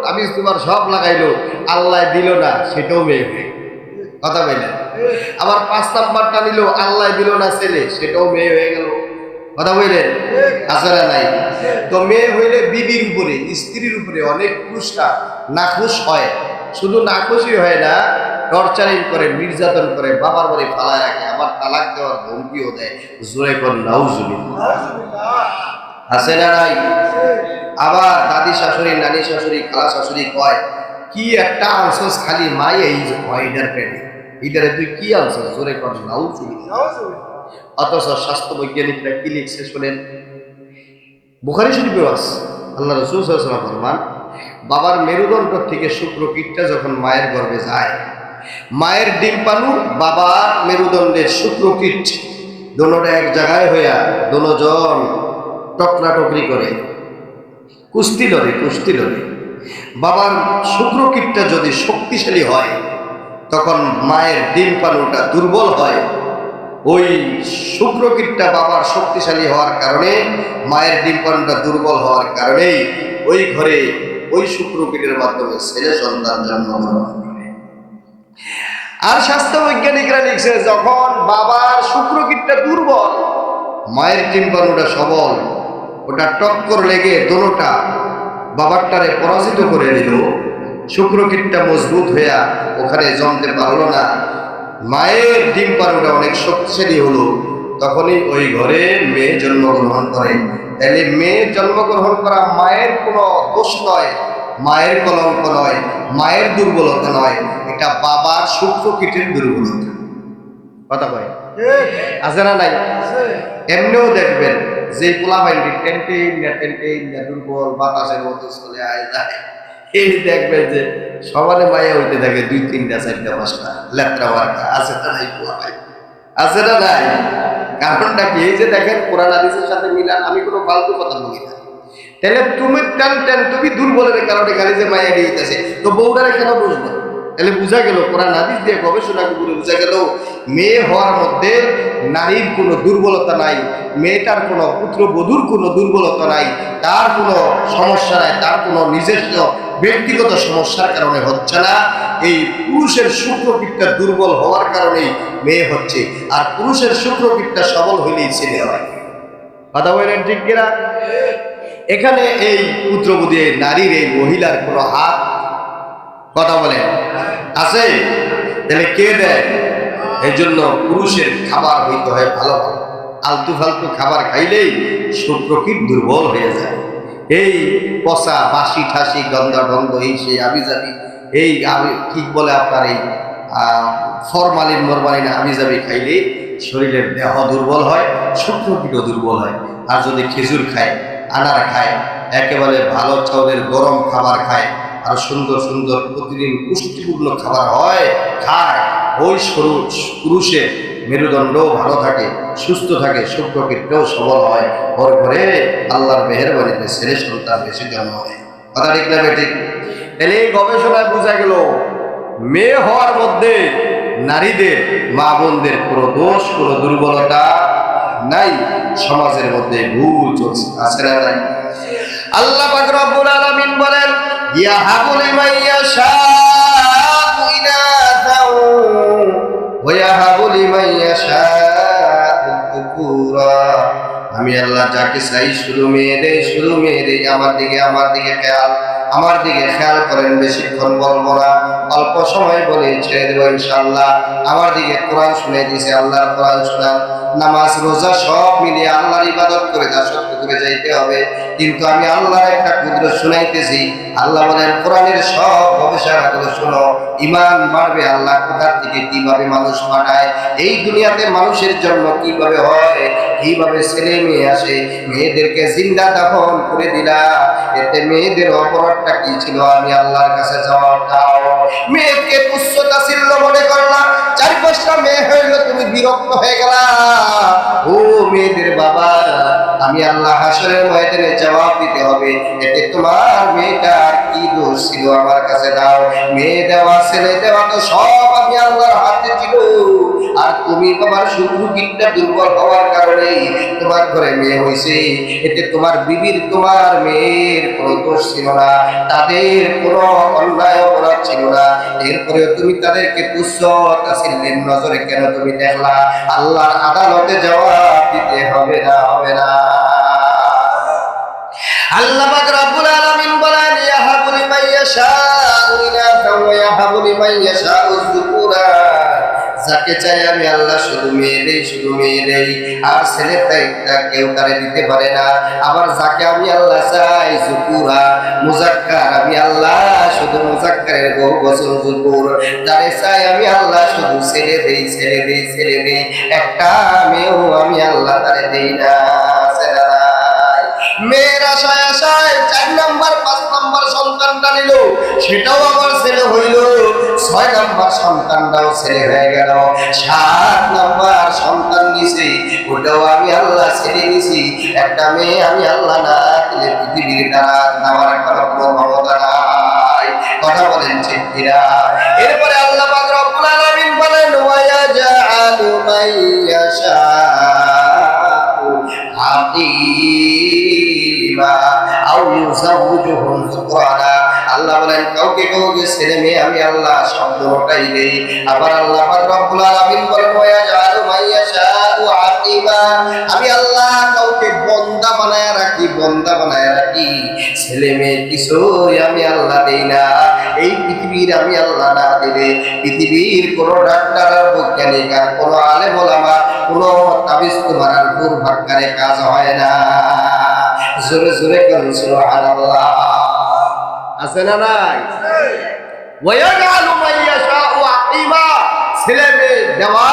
আমি তোমার সব লাগাইলো, আল্লাহ দিল না, সেটাও মেয়ে হয়ে। কথা বললেন? আবার 5 নাম্বারটা নিল, আল্লাহ দিল না ছেলে, সেটাও মেয়ে হয়ে গেল। কথা বললেন? আছে না নাই? তো মেয়ে হইলে বিবির উপরে, স্ত্রীর উপরে অনেক পুরুষরা নাখুশ হয়। শুধু নাখুশই হয় না, টর্চারিং করে, নির্যাতন করে, বাবার বাড়ি ফালায় রাখে, আবার তালাক দেওয়ার ধমকিও দেয়। জোরে কোন নাউজুবিল্লাহ। আছে না নাই? আবার দাদি শাশুড়ি, নানি শাশুড়ি, খালা শাশুড়ি কয়, কি একটা আনছস খালি মাই এই হয় এটার পেটে, এটারে তুই কি আনছস? জোরে কোন নাউজুবিল্লাহ। অথচ স্বাস্থ্য বৈজ্ঞানিকরা কি লিখছে শোনেন। বুখারী শরীফে আছে, আল্লাহ রাসূল সাল্লাল্লাহু আলাইহি ওয়াসাল্লাম ফরমান, বাবার মেরুদণ্ড থেকে শুক্রকীটটা যখন মায়ের গর্ভে যায়, মায়ের ডিম্বাণু বাবার মেরুদণ্ডের শুক্রকীট দোনোটা এক জায়গায় হইয়া দোনোজন টকরাটকরি করে, কুস্তি লড়ে, কুস্তি লড়ে। বাবার শুক্রকীটটা যদি শক্তিশালী হয়, তখন মায়ের ডিম্বাণুটা দুর্বল হয়। ওই শুক্রকীটটা বাবার শক্তিশালী হওয়ার কারণে, মায়ের ডিম্বাণুটা দুর্বল হওয়ার কারণেই ওই ঘরে ওই শুক্রকীটের মাধ্যমে ছেলে সন্তান জন্মগ্রহণ করে। আর স্বাস্থ্য বৈজ্ঞানিকরা লিখছে যখন বাবার শুক্রকীটটা দুর্বল, মায়ের টিম্পানুটা সবল, ওটা টক্কর লেগে দোনোটা বাবারটারে পরাজিত করে দিল, শুক্রকীটটা মজবুত হইয়া ওখানে জমতে পারলো না, মায়ের টিম্পানুটা অনেক শক্তিশালী হলো, তখনই ওই ঘরে মেয়ে জন্মগ্রহণ করে। তাহলে মেয়ে জন্মগ্রহণ করা মায়ের কোনো দোষ নয়, মায়ের কলঙ্ক নয়, মায়ের দুর্বলতা নয়, এটা বাবার শুক্রকীটের দুর্বলতা। কথা কয় আছে না নাই? এমনিও দেখবেন যে পোলা বাইন্ডি টেন্টে দুর্বল, বাতাসের মতো চলে আয় যায়, এই দেখবেন যে সবারে মায়া হইতে থাকে 2, 3, 4, 5টা লেত্রা মার্কা। আছে না নাই পোলা ভাই? আছে না নাই? কারণটা কি? এই যে দেখেন কোরআন হাদিসের সাথে মিলান, আমি কোনো ফালতু কথা বলি না। তাহলে তুমি তুমি দুর্বলের কারণে গাড়ি যে মায়া দিয়েছে, তো বউটারে কেন বুঝবে? তাহলে বোঝা গেল, কোরআন হাদিস দিয়ে গবেষণা করে বোঝা গেল মেয়ে হওয়ার মধ্যে নারীর কোনো দুর্বলতা নাই, মেয়েটার কোনো পুত্রবধূর কোনো দুর্বলতা নাই, তার কোনো সমস্যা নাই, তার কোনো নিজস্ব ব্যক্তিগত সমস্যার কারণে হচ্ছে না। এই পুরুষের শুক্রকীটটা দুর্বল হওয়ার কারণেই মেয়ে হচ্ছে, আর পুরুষের শুক্রকীটটা সবল হইলেই ছেলে হয়। কথা বলেন ঠিক কিনা? এখানে এই পুত্রবধূ নারীর, এই মহিলার কোনো হাত, কথা বলেন, আছে? তাহলে কে দেয়? এই জন্য পুরুষের খাবার হইতে হয় ভালো ভালো, আলতু ফালতু খাবার খাইলেই শুক্রকীট দুর্বল হয়ে যায়। এই পচা বাসি ঠাসি গন্ধা গন্ধ, এই সেই আবিজাবি, এই কি বলে আপনার এই ফরমালিন মরমালিন আবিজাবি খাইলে শরীরের দেহ দুর্বল হয়, শুক্রকীটও দুর্বল হয়। আর যদি খেজুর খায়, আনার খায়, একেবারে ভালো চাউলের গরম খাবার খায়, আর সুন্দর সুন্দর প্রতিদিন পুষ্টিপূর্ণ খাবার হয়, খায়, ওই পুরুষের মেরুদণ্ডও ভালো থাকে, সুস্থ থাকে, শুক্রকীটটাও সবল হয়, ওর ঘরে আল্লাহর মেহেরবানিতে ছেলে সন্তান বেশি জন্ম হয়। কথা ঠিক না বেঠিক? তাহলে এই গবেষণায় বোঝা গেল মেয়ে হওয়ার মধ্যে নারীদের, মা বোনদের কোনো দোষ, কোনো দুর্বলতা নাই। সমাজের মধ্যে ভুল চলছে, আছে না নাই? আল্লাহ পাক রব্বুল আলামিন বলেন, ইয়াহাবু লিমান ইয়াশাউ ইনাসাও ওয়া ইয়াহাবু লিমান ইয়াশাউ যুকুরা। আমি আল্লাহ যাকে চাই শুধু মেয়ে দেই, শুধু মেয়ে দেই। আমার দিকে খেয়াল করেন, বেশিক্ষণ বলবো না, অল্প সময় বলে ছেড়ে দেবো ইনশাআল্লাহ। আমার দিকে কোরআন শুনে দিয়েছে, আল্লাহর কোরআন শোনান। নামাজ রোজা সব মিলিয়ে আল্লাহর ইবাদত করে যা সত্য করে যাইতে হবে, কিন্তু আমি আল্লাহর একটা কুদরত শুনাইতেছি। আল্লাহ বলেন কোরআনের সব গবেষণাগুলো শোনো, ইমান বাড়বে। আল্লাহ কোথা থেকে কিভাবে মানুষ পাঠায়, এই দুনিয়াতে মানুষের জন্ম কিভাবে হয়, কিভাবে ছেলে মেয়ে আসে, মেয়েদেরকে জিন্দা দাফন করে দিলা, এতে মেয়েদের অপরাধটা কি ছিল? আমি আল্লাহর কাছে জবাব দাও। মেয়েকে তুচ্ছ তাচ্ছিল্য মনে করলা, 4-5টা মেয়ে হইল, তুমি বিরক্ত হয়ে গেলা। ও মেয়েদের বাবা, আমি আল্লাহ হাসরের ময়দানে জবাব দিতে হবে, এতে তোমার মেয়েটার কি দোষ ছিল? আমার কাছে দাও। মেয়ে দেওয়া ছেলে দেওয়া তো সব আমি আল্লাহর হাতে ছিল, আর তুমি তোমার শুক্রকীটটা দুর্বল হওয়ার কারণে তোমার ঘরে মেয়ে হয়েছে, এতে তোমার বিবির, তোমার মেয়ের কোনো দোষ ছিল না, তাদের কোনো অন্যায় অপরাধ ছিল না। এরপরেও তুমি তাদেরকে তুচ্ছ তাচ্ছিল্যের নজরে কেন তুমি দেখলা? আল্লাহর আদালতে জবাব দিতে হবে না, হবে না? আল্লাহ পাক রব্বুল আলামিন বলেন, ইয়াহাবু লিমান ইয়াশাউ ইনাসা ওয়া ইয়াহাবু লিমান ইয়াশাউ যুকুরা। যাকে চাই আমি আল্লাহ শুধু মেয়ে দেই, শুধু মেয়ে দেই, আর ছেলেটা কেউ তারে দিতে পারে না। আবার যাকে আমি আল্লাহ চাই যুকুরা, মুজাক্কার, আমি আল্লাহ শুধু মুজাক্কারের বহু বচন যুকুর। যারে চাই আমি আল্লাহ শুধু ছেলে দেই, ছেলে দেই, ছেলে দেই, একটা মেয়েও আমি আল্লাহ তারে দেই না। মেয়ের আশায় 4 নাম্বার 5 নাম্বার সন্তানটা নিল, সেটাও আমার ছেলে হইল। 6 নাম্বার সন্তানটাও ছেলে হয়ে গেল। 7 নাম্বার সন্তান নিছি, ওটাও আমি আল্লাহ ছেলে নিছি। একটা মেয়ে আমি আল্লাহ না দিলে পৃথিবীর দ্বারা আমার কোনো ক্ষমতা নাই। কথা বলেন ঠিক কিনা? এরপরে আল্লাহ পাক রব্বুল আলামিন বলেন, ওয়া ইয়াজআলু মান ইয়াশাউ আকিমা আও ইউযাওযুহুম যুকরানা। আল্লাহ বলেন কাউকে কাউকে ছেলে মেয়ে আমি আল্লাহ শব্দ ওটাই দেই। আবার আল্লাহ পাক রব্বুল আলামিন বলেন ওয়া জাআলু মাইয়াশাউ আকিবা, আমি আল্লাহ কাউকে বন্দা বানায় রাখি, বন্দা বানায় রাখি, ছেলে মেয়ে কিছুই আমি আল্লাহ দেই না। এই পৃথিবীর আমি আল্লাহ না দিলে পৃথিবীর কোন ডাক্তার আর বৈজ্ঞানিক আর কোন আলেম ওলামা কোন তাবিজ তোমার আর দুর্ভাগ্যের কাজ হয় না। জোরে জোরে করুন সুবহানাল্লাহ। আছে না নাই? ওয়ায়াজআলু মাইয়াশাউ আকিমা, ছেলে মেয়ে দেওয়া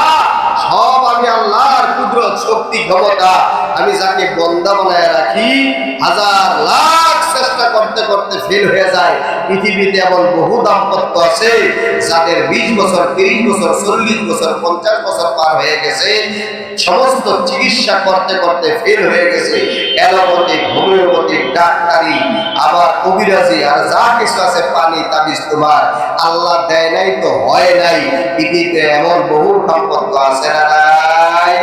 সব আমি আল্লাহর কুদরত, শক্তি, ক্ষমতা। আমি যাকে বন্দা বানায় রাখি হাজার লাখ চেষ্টা করতে করতে ফেল হয়ে যায়। পৃথিবীতে এমন বহু দাম্পত্য আছে যাদের 20 বছর, 30 বছর, 40 বছর, 50 বছর পার হয়ে গেছে, সমস্ত চিকিৎসা করতে করতে ফেল হয়ে গেছে। অ্যালোপ্যাথিক, হোমিওপ্যাথিক, ডাক্তারি, আবার কবিরাজি, আর যা কিছু আছে পানি তাবিজ তোমার আল্লাহ দেয় নাই তো হয় নাই। পৃথিবীতে এমন বহু দাম্পত্য আছে না নাই?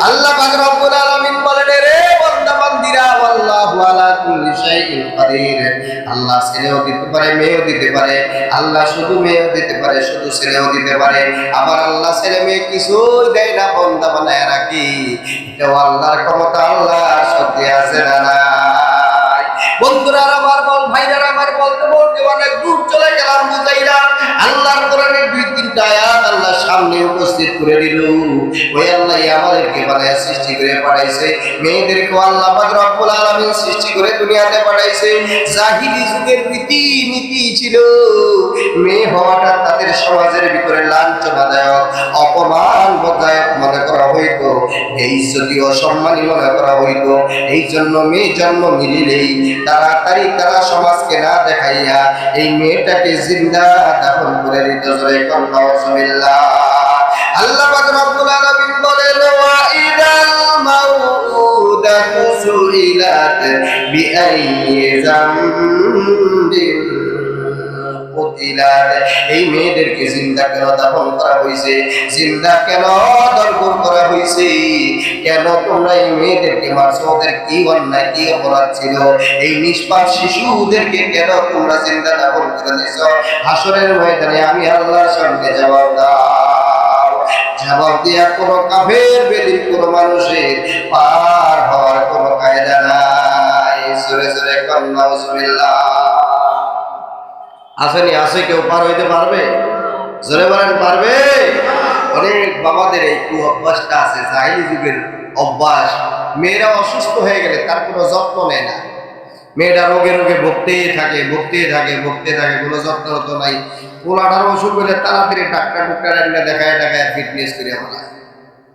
আল্লাহ পাক রব্বুল আলামিন বলেন রে বান্দা বান্দিরা আল্লাহু আলা কুল্লি শাইইন কাদির, আল্লাহ ছেলেও দিতে পারে মেয়েও দিতে পারে, আল্লাহ শুধু মেয়েও দিতে পারে শুধু ছেলেও দিতে পারে। আবার আল্লাহ ছেলে মেয়ে কিছুই দেয় না, বন্দা বানায় রাখি। এটাও আল্লাহর ক্ষমতা, আল্লাহর শক্তি আছে না নাই? বন্ধুরা আমার বল, ভাইরা আমার বলতে বলতে অনেক দূর চলে গেলাম বুঝাইরা। আল্লাহর কোরআনের 2-3টা আয়াত আল্লাহ সামনে উপস্থিত করে দিল। ওই আল্লাহ আমাদেরকে বানায় সৃষ্টি করে পাঠাইছে, মেয়েদেরকে আল্লাহ পাক রব্বুল আলামিন সৃষ্টি করে দুনিয়াতে পাঠাইছে। জাহিলি যুগের রীতি নীতি ছিল মেয়ে হওয়াটা তাদের সমাজের ভিতরে লাঞ্ছনাদায়ক, অপমানবোধক মনে করা হইতো, এই যদি অসম্মানী মনে করা হইতো। এই জন্য মেয়ে জন্ম নিলেই তাড়াতাড়ি তারা সমাজকে না দেখাইয়া এই মেয়েটাকে জিন্দা দাফন করে দিত। জোরে কন্যা নাউজুবিল্লাহ। আল্লাহ পাক রব্বুল আলামিন বলেন ওয়া ইদাল মাউউদাতু সুইলাত বিআইয়ি যামবিন কুতিলাত, এই মেয়েদেরকে জিন্দা কেন দাফন করা হয়েছে, জিন্দা কেন দরগর করা হয়েছে, কেন তোমরা এই মেয়েদেরকে মারছো, ওদের কি অন্যায় কি অপরাধ ছিল, এই নিষ্পাপ শিশুদেরকে কেন তোমরা জিন্দা দাফন করে দিয়েছো? হাসরের ময়দানে আমি আল্লাহর সামনে জবাব দাও। জবাব দিয়া কোনো কাফের বেদিন কোনো মানুষের পার হওয়ার কোনো কায়দা নাই। জোরে জোরে কন্যা নাউজুবিল্লাহ। আসেনি? আসে কেউ পার হইতে পারবে? জোরে বলেন পারবে? অনেক বাবাদের এই অভ্যাসটা আছে, জাহিলি যুগের অভ্যাস। মেয়েরা অসুস্থ হয়ে গেলে তার কোনো যত্ন নেয় না, মেয়েটা রোগে রোগে ভুগতেই থাকে, কোনো যত্ন তো নাই। পোলাটার অসুখ হলে তাড়াতাড়ি ডাক্তার দেখায় ফিটনেস করে বলায়।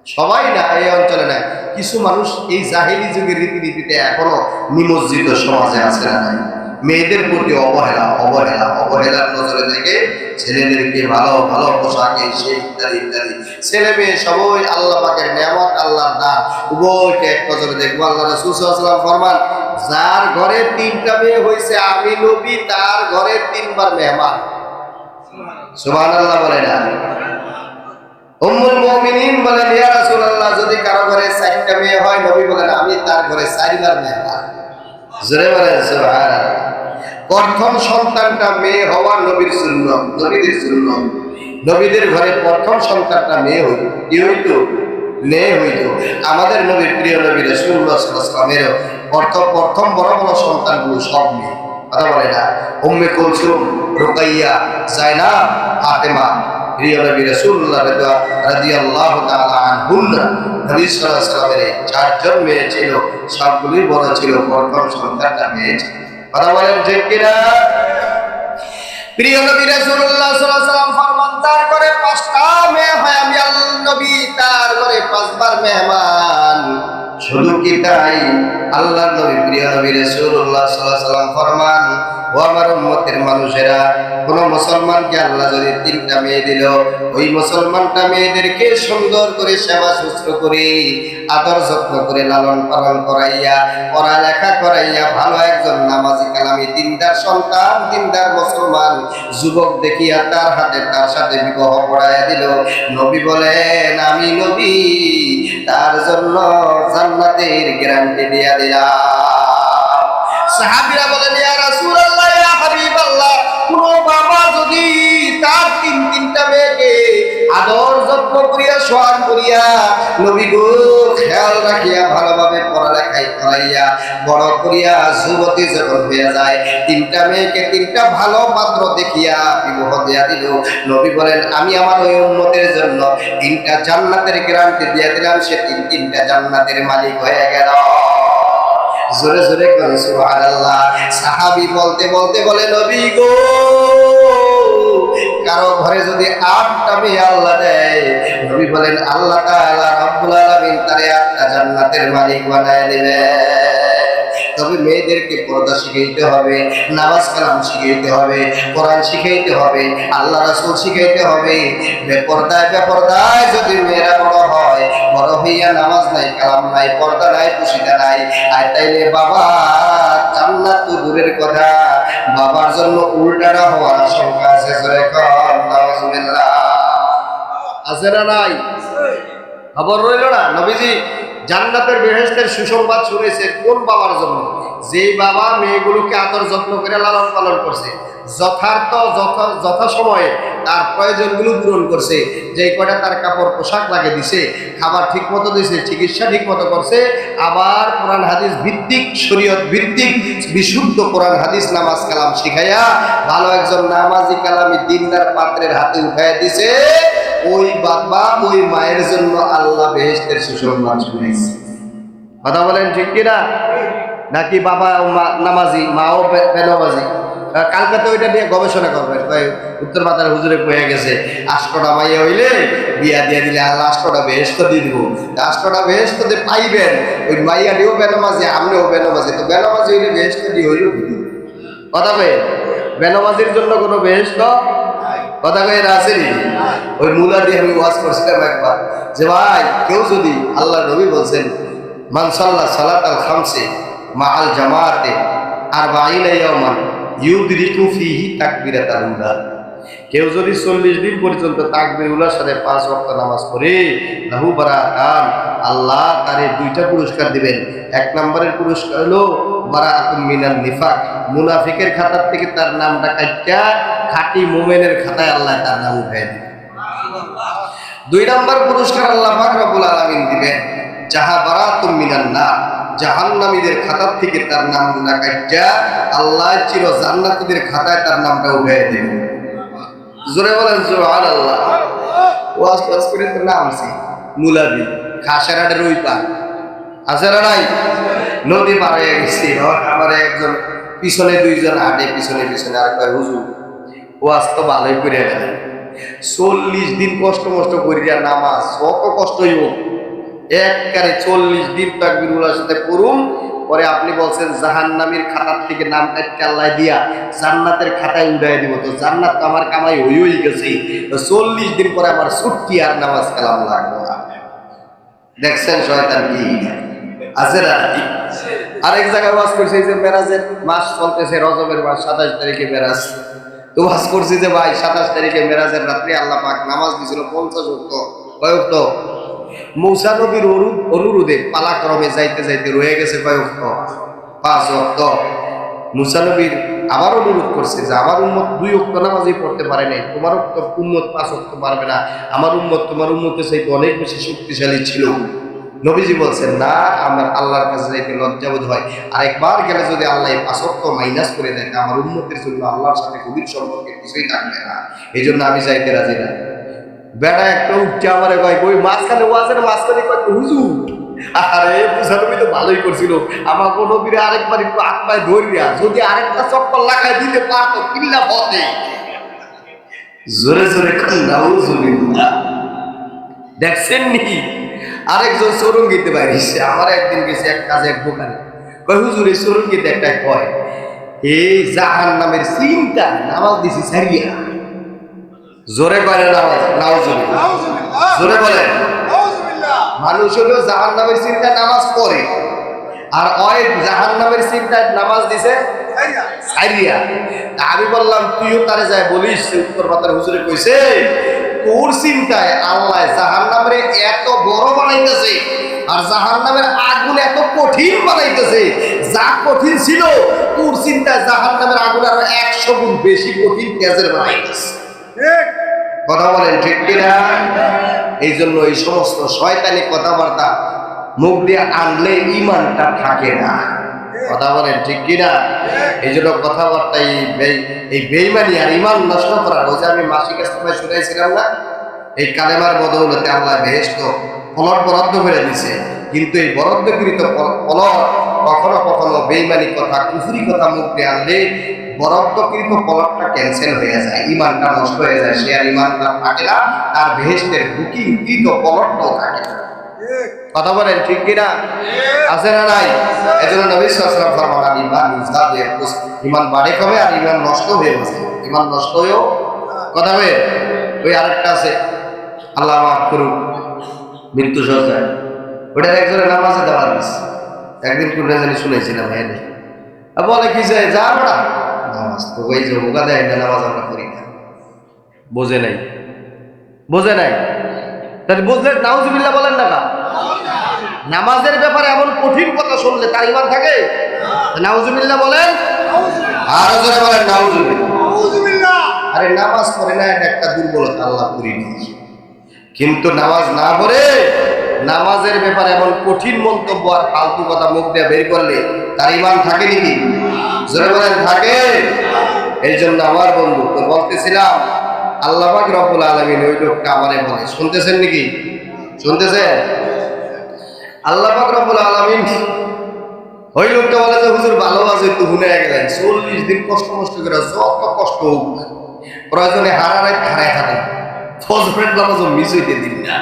সবাই না, এই অঞ্চলে না, কিছু মানুষ এই জাহিলি যুগের রীতিনীতিতে এখনো নিমজ্জিত সমাজে আছে না নাই? মেয়েদের প্রতি অবহেলার নজরে থেকে ছেলেদেরকে ভালো ভালো পোশাকে সে ইত্যাদি ইত্যাদি। ছেলে মেয়ে সবই আল্লাহ পাকের নিয়ামত, আল্লাহর দান, উভয়কে এক নজরে দেখবো। আল্লাহ রাসূল সাল্লাল্লাহু আলাইহি ওয়াসাল্লাম ফরমান যার ঘরে 3টা মেয়ে হয়েছে আমি নবী তার ঘরে 3বার মেহমান। সুবহানাল্লাহ বলে না? উম্মুল মুমিনিন বলেন ইয়া রাসূলুল্লাহ যদি কারো ঘরে 4টা মেয়ে হয় নবী বলেন আমি তার ঘরে 4বার মেহমান। জোরে বলেন সুবহানাল্লাহ। প্রথম সন্তানটা মেয়ে হওয়া নবীর সুন্নাত, নবীদের সুন্নাত। নবীদের ঘরে প্রথম সন্তানটা মেয়ে হইত, কি হইত? মেয়ে হইত। আমাদের নবীর প্রিয় নবী রাসূলুল্লাহ সাল্লাল্লাহু আলাইহি ওয়াসাল্লামের প্রথম বড় বড় সন্তানগুলো সব মেয়ে। কথা বলে না? উম্মে কুলসুম, রুকাইয়া, যায়নাব, ফাতেমা, প্রিয় নবী রাসূলুল্লাহ রাদিয়াল্লাহু তাআলা আনহুন্না, নবী সাল্লাল্লাহু আলাইহি ওয়াসাল্লামের 4জন মেয়ে ছিল, সবগুলোই বড় ছিল, প্রথম সন্তানটা মেয়ে ছিল। কথা বলেন ঠিক কিনা? প্রিয় নবী রাসূলুল্লাহ সাল্লাল্লাহু আলাইহি ওয়াসাল্লাম ফরমান তার ঘরে 5টা মেয়ে হয় আমি আল্লাহ নবী তার ঘরে 5বার মেহমান। শুধু কি তাই? আল্লাহর নবী প্রিয় নবী রাসূলুল্লাহ সাল্লাল্লাহু আলাইহি ওয়াসাল্লাম ফরমান ও আমার উম্মতের মানুষেরা, কোন মুসলমানকে আল্লাহ যদি 3টা মেয়ে দিল, ওই মুসলমানটা মেয়েদেরকে সুন্দর করে সেবা শুশ্রূষা করে আদর যত্ন করে লালন পালন করাইয়া পড়ালেখা করাইয়া ভালো একজন নামাজি কালামি দিনদার সন্তান, দিনদার মুসলমান যুবক দেখিয়া তার হাতে তার সাথে বিবাহ পড়াইয়া দিল। নবী বলেন আমি নবী তার জন্য জান্নাতের গ্যারান্টি দিয়া দিলাম। সাহাবীরা বলেন ইয়া রাসূলুল্লাহ ইয়া হাবিবাল্লাহ যদি তার তিনটা মেয়েকে আদর যত্ন করিয়া সোয়ার করিয়া নবী গো খেয়াল রাখিয়া ভালোভাবে পড়ালেখায় করাইয়া বড় করিয়া যুবতী যখন হইয়া যায় তিনটা মেয়েকে তিনটা ভালো পাত্র দেখিয়া বিবাহ দিয়া দিল। নবী বলেন আমি আমার ওই উম্মতের জন্য তিনটা জান্নাতের গ্যারান্টি দিয়া দিলাম, সে তিনটা জান্নাতের মালিক হয়ে গেল। জোরে জোরে করে সুবহানাল্লাহ। সাহাবী বলতে বলতে বলে নবী গো কারো ঘরে যদি 8টা মেয়ে আল্লাহ দেয়, নবী বলেন আল্লাহ তাআলা রব্বুল আলামিন তারে 8টা জান্নাতের মালিক বানায় দিবে। তবে মেয়েদেরকে পর্দা শিখাইতে হবে, নামাজ কালাম শিখাইতে হবে, কোরআন শিখাইতে হবে, আল্লাহ রাসূল শিখাইতে হবে। বেপরদায় যদি মেয়েরা বড় হয়, বড় হইয়া নামাজ নাই, কালাম নাই, পর্দা নাই, পুশিদা নাই, আর তাইলে বাবা জান্নাত তো দূরের কথা, বাবার জন্য উল্টাটা হওয়ার আশঙ্কা আছে। জোরে কর নাউজুবিল্লাহ। আছে না নাই? খবর রইল না? নবীজি জান্নাতের বেহেশতের সুসংবাদ শুনেছেন কোন বাবার জন্য? যে বাবা মেয়েগুলোকে আদর যত্ন করে লালন পালন করছে, যথা সময়ে তার প্রয়োজনগুলো পূরণ করছে, যে কয়টা তার কাপড় পোশাক লাগে দিছে, খাবার ঠিক মতো দিছে, চিকিৎসা ঠিক মতো করছে, আবার কোরআন হাদিস ভিত্তিক শরীয়ত ভিত্তিক বিশুদ্ধ কোরআন হাদিস নামাজ কালাম শিখাইয়া ভালো একজন নামাজি কালামি দিনদার পাত্রের হাতে উঠাইয়া দিছে। ওই বাবা ওই মায়ের জন্য আল্লাহ বেহেশতের সুসংবাদ শুনাইছে। কথা বলেন ঠিক কিনা? নাকি বাবা নামাজি মাও বেনামাজি? কালকে তো ওইটা নিয়ে গবেষণা করবেন। উত্তর বাজার হুজুরে কয়ে গেছে 8টা মাইয়া হইলে বিয়া দিয়া দিলে আল্লাহ 8টা বেহেশত দিয়ে দিব। 8টা বেহেশত দিয়ে পাইবেন, ওই মাইয়াটিও বেনামাজি আপনিও বেনামাজি, তো বেনামাজি হইলে বেহেশত দিয়ে হইল। কথা কয়ে বেনামাজির জন্য কোনো বেহেশত কথা কয়ে আসেনি। ওই মুলা দিয়ে আমি ওয়াজ করছিলাম একবার যে ভাই কেউ যদি, আল্লাহ নবী বলছেন মান সাল্লাহ সালাতাল খামসে মাআল জামাআতে 40 ইয়াওমান ইউদরিকু ফিহি তাকবীরাতাল উলা, কেউ যদি 40 দিন পর্যন্ত তাকবীর উলার সাথে 5 ওয়াক্ত নামাজ পড়ে লাহু বারাকান, আল্লাহ তারে 2টা পুরস্কার দিবেন। 1 নম্বরের পুরস্কার হলো বারাআতুম মিনান নিফাক, মুনাফিকের খাতা থেকে তার নামটা কাটটা খাঁটি মুমিনের খাতায় আল্লাহ তার নাম উঠায় দিবেন। 2 নম্বর পুরস্কার আল্লাহ পাক রব্বুল আলামিন দিবেন যাহা বারাআতুম মিনান নার, জাহান্নামীদের খাতা থেকে তার নামটা কাটটা আল্লাহ চির জান্নাতীদের খাতায় তার নামটা উঠায় দিবেন। জোরে বলেন সুবহানাল্লাহ। ওয়াজ করে তো নামছি মুলাবি খাসারাটের ওই পার আছে না নাই? নদী পার হয়ে গেছি। আমার একজন পিছনে 2জন হাঁটে, পিছনে আর কয় হুজুর ওয়াজ তো ভালোই করে গেলেন, 40 দিন কষ্ট করিয়া নামাজ কত কষ্টই হোক একবারে 40 দিন তাকবীরুল্লাহর সাথে পড়ুন, পরে আপনি বলছেন জাহান্নামীর খাতার থেকে নাম কাটতে আল্লাহ দিয়া জান্নাতের খাতায় উঠাই দিব। তো জান্নাত তো আমার কামাই হই গেছে, তো 40 দিন পরে আমার ছুটি আর নামাজ কালাম লাগবে না। দেখছেন শয়তান কি আছে না? আরেক জায়গায় ওয়াজ করছে যে মেরাজের মাস চলতেছে, রজবের মাস 27 তারিখে মেরাজ। তো ওয়াজ করছি যে ভাই 27 তারিখে মেরাজের রাত্রে আল্লাহ পাক নামাজ দিয়েছিল 50 ওয়াক্ত। কয় ওয়াক্ত? মূসা নবীর অনুরোধে পালাক্রমে যাইতে রয়ে গেছে কয় ওয়াক্ত? 5 ওয়াক্ত। মূসা নবীর আবার অনুরোধ করছে যে আমার উম্মত 2 ওয়াক্ত নামাজই পড়তে পারে নাই, তোমার উম্মত 5 ওয়াক্ত পারবে না, আমার উম্মত তোমার উম্মতের চাইতে অনেক বেশি শক্তিশালী ছিল। নবীজি বলছেন না, আমার আল্লাহর কাছে যাইতে লজ্জাবোধ হয়, আরেকবার গেলে যদি আল্লাহ 5 ওয়াক্ত মাইনাস করে দেয় আমার উম্মতের জন্য আল্লাহর সাথে গভীর সম্পর্কে কিছুই থাকবে না, এই জন্য আমি যাইতে রাজি না। বেটা একটা উঠছে আমার ওই মাঝখানে ওয়াজের মাঝখানে কয় হুজুর আরে মুসা নবী তো ভালোই করছিল, আমার কোন নবীরে আরেকবার একটু আত্মায় ধরিয়া যদি আরেকটা চপ্পল লাগাই দিতে পারতো কিল্লা পথে। জোরে জোরে নাউজুবিল্লাহ। দেখছেন নি আরেকজন চরঙ্গিতে বাইরেছে। আমার একদিন গেছে এক কাজে এক দোকানে, কয় হুজুর এই চরঙ্গিতে একটা কয় এই জাহান্নামের চিন্তা নামাজ দিছি সারিয়া। জোরে করে নামাজ নাউজুবিল্লাহ, জোরে বলেন। মানুষ হলো জাহান্নামের চিন্তা নামাজ পড়ে, আর ওই জাহান্নামের চিন্তায় নামাজ দিছে সারিয়া। আমি বললাম তুইও তারে যায় বলিস, উত্তর বাতার হুজুরে কইছে তোর চিন্তায় আল্লাহ জাহান্নামের এত বড় বানাইতেছে আর জাহান্নামের আগুন এত কঠিন বানাইতেছে, যা কঠিন ছিল তোর চিন্তায় জাহান্নামের আগুন আরো 100 গুণ বেশি কঠিন তেজের বানাইতেছে। কথা বলেন ঠিক কিনা? এই জন্য এই সমস্ত শয়তানি কথাবার্তা মুখ দিয়ে আনলে ইমানটা থাকে না। কথা বলেন ঠিক কিনা? এই জন্য কথাবার্তা এই বেইমানি আর ইমান নষ্ট করার, ওই যে আমি মাসিক ইস্তেমায় শুনাইছিলাম না, এই কালেমার বদৌলতে আল্লাহ বেহেশত পলট বরাদ্দ করে দিছে, কিন্তু এই বরাদ্দকৃত পলট কখনো কখনো বেইমানি কথা কুফরি কথা মুখ দিয়ে আনলে বরাদ্দকৃত পলটটা ক্যান্সেল হয়ে যায়, ইমানটা নষ্ট হয়ে যায়, সে আর ইমানটা থাকে না, তার বেহেশতের বুকিং কৃত পলটটাও থাকে না। কথা বলেন ঠিক কিনা? আছে না নাই? এই জন্য নবী সাল্লাল্লাহু আলাইহি ওয়াসাল্লাম ফরমান ইমান বাড়ে কমে আর ইমান নষ্ট হয়ে গেছে, ইমান নষ্ট হয়েও কথা হবে। ওই আরেকটা আছে, আল্লাহ মাফ করুক, মৃত্যু সজ্জায়, ওটার একজনের নামাজে দেওয়া দিস, একদিন কোন জানি শুনেছিলাম, হ্যাঁ বলে কি যায় যা না নামাজ তো ওই যে ওগা দেয় না, নামাজ আমরা করি না। বোঝে নাই, বোঝে নাই, তাহলে বুঝলে নাউজুবিল্লাহ বলেন না কা? নামাজের ব্যাপারে এমন কঠিন কথা শুনলে তার ইমান থাকে? নাউজুবিল্লাহ বলেন, আর জোরে বলেন নাউজুবিল্লাহ। আরে নামাজ পড়ে না, এটা একটা দুর্বলতা, আল্লাহ করি দিয়েছে, কিন্তু নামাজ না পড়ে নামাজের ব্যাপারে এমন কঠিন মন্তব্য আর ফালতু কথা মুখ দিয়ে বের করলে তার ইমান থাকে নাকি? জোরে বলেন থাকে? এই জন্য আমার বন্ধু তো বলতেছিলাম, আল্লাহ পাক রব্বুল আলামিন ওই লোকটা আমারে বলে, শুনতেছেন নাকি? শুনতেছেন? আল্লাহ পাক রব্বুল আলামিন ওই লোকটা বলে যে হুজুর ভালো আছে তো হুনে গেলেন, 40 দিন কষ্ট করে যত কষ্ট হোক প্রয়োজনে হারারে খারায় খাবে, ফজরের নামাজও মিস হইতে দিন না,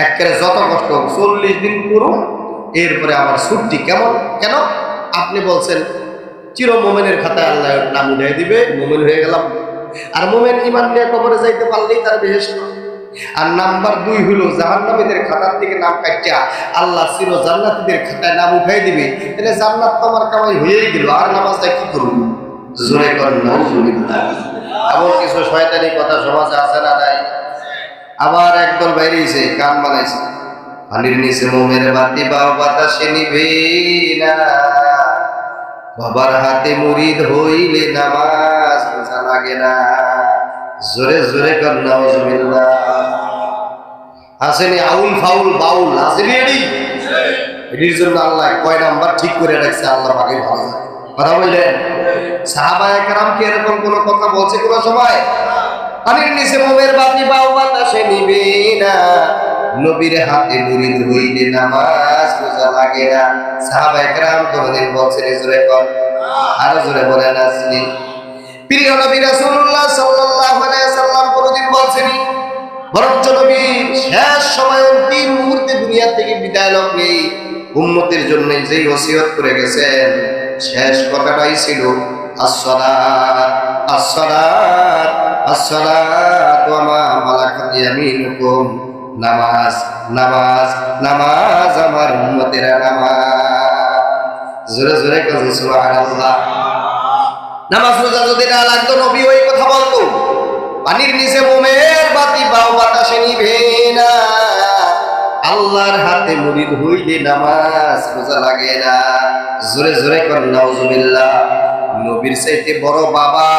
একেবারে যত কষ্ট হোক 40 দিন করুন, এরপরে আমার ছুটি। কেমন কেন? আপনি বলছেন চির মোমেনের খাতায় আল্লাহ নাম উঠাই দিবে, মোমেন হয়ে গেলাম। আর মোমেন ইমান নিয়ে কবরে যাইতে পারলেই তার বেহেশত। আর নাম্বার 2 হলো জাহান্নামীদের খাতার থেকে নাম কাটিয়া আল্লাহ চির জান্নাতীদের খাতায় নাম উঠাই দিবে। তাহলে জান্নাত তো আমার কামাই হয়েই গেল, আর নামাজটা কি করব? জোরে করেন নাউজুবিল্লাহ। এমন কিছু শয়তানি কথা সমাজে আছে না নাই? আবার একদল বাইরেছে, গান বানাইছে, পানির নিচে মোমের বাতি বাও বাতাসে নিবে না, বাবার হাতে মুরিদ হইলে নামাজ বোঝা লাগে না। জোরে জোরে কর নাউজুবিল্লাহ। আসেনি আউল ফাউল বাউল আসেনি এটির জন্য আল্লাহ কয় নাম্বার ঠিক করে রাখছে, আল্লাহ পাকে ভালো জানে। কথা বললেন, সাহাবায়ে কেরাম কি এরকম কোন কথা বলছে কোন সময়? পানির নিচে মোমের বাতি বাও বাতাসে নিবে না, নবীর হাতে মুরিদ হইলে নামাজ বোঝা লাগে না। সাহাবায়ে কেরাম কোনদিন বলছেন? জোরে কর, আরো জোরে বলেন আসলি। প্রিয় নবী রাসূলুল্লাহ সাল্লাল্লাহু আলাইহি ওয়াসাল্লাম কোনদিন বলছেনই? বরঞ্চ নবী শেষ সময় অন্তিম মুহূর্তে দুনিয়া থেকে বিদায় লগ্নে উম্মতের জন্য যেই ওসিয়ত করে গেছেন, শেষ কথাটাই ছিল আসসালাত আসসালাত আসসালাত ওয়া মা মালাকাত ইয়ামিনুকুম, নামাজ নামাজ নামাজ, আমার উম্মতেরা নামাজ। জোরে জোরে কর সুবহানাল্লাহ। নামাজ রোজা যদি না লাগতো নবী ওই কথা বলতো, পানির নিচে মোমের বাতি বাও বাতাসে নিবে না, আল্লাহর হাতে মুরিদ হইলে নামাজ রোজা লাগে না। জোরে জোরে কর নাউজুবিল্লাহ। নবীর চাইতে বড় বাবা,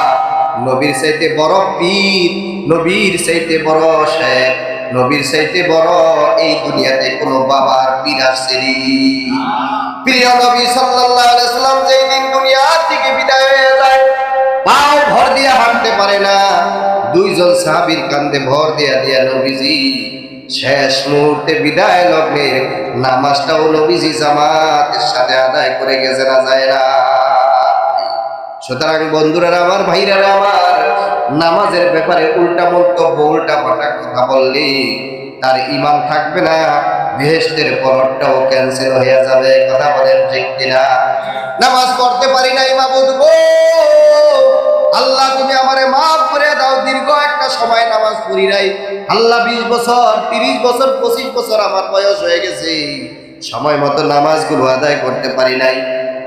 নবীর চাইতে বড় পীর, নবীর চাইতে বড় শেখ, নবীর চাইতে বড় এই দুনিয়াতে কোনো বাবার পীর আসেনি। প্রিয় নবী সাল্লাল্লাহু আলাইহি ওয়াসাল্লাম যেই দিন দুনিয়া থেকে বিদায় হয়ে যায়, পাও ভর দিয়ে হাঁটতে পারে না, 2 জন সাহাবীর কাঁধে ভর দিয়া দিয়া নবীজি শেষ মুহূর্তে বিদায় লগ্নে নামাজটাও নবীজি জামাতের সাথে আদায় করে গেছে না যায় না। সুতরাং বন্ধুরা আমার, ভাইরা আমার, নামাজের ব্যাপারে উল্টা মন্তব্য উল্টা পাল্টা কথা বললে তার ঈমান থাকবে না, বেহেশতের পলটটাও ক্যান্সেল হয়ে যাবে। কথা বলেন ঠিক কিনা? নামাজ পড়তে পারি নাই মাবুদ গো, আল্লাহ তুমি আমারে মাফ করে দাও, দীর্ঘ একটা সময় নামাজ পড়ি নাই আল্লাহ, 20 বছর 30 বছর 25 বছর আমার বয়স হয়ে গেছে, সময় মতো নামাজগুলো আদায় করতে পারি নাই।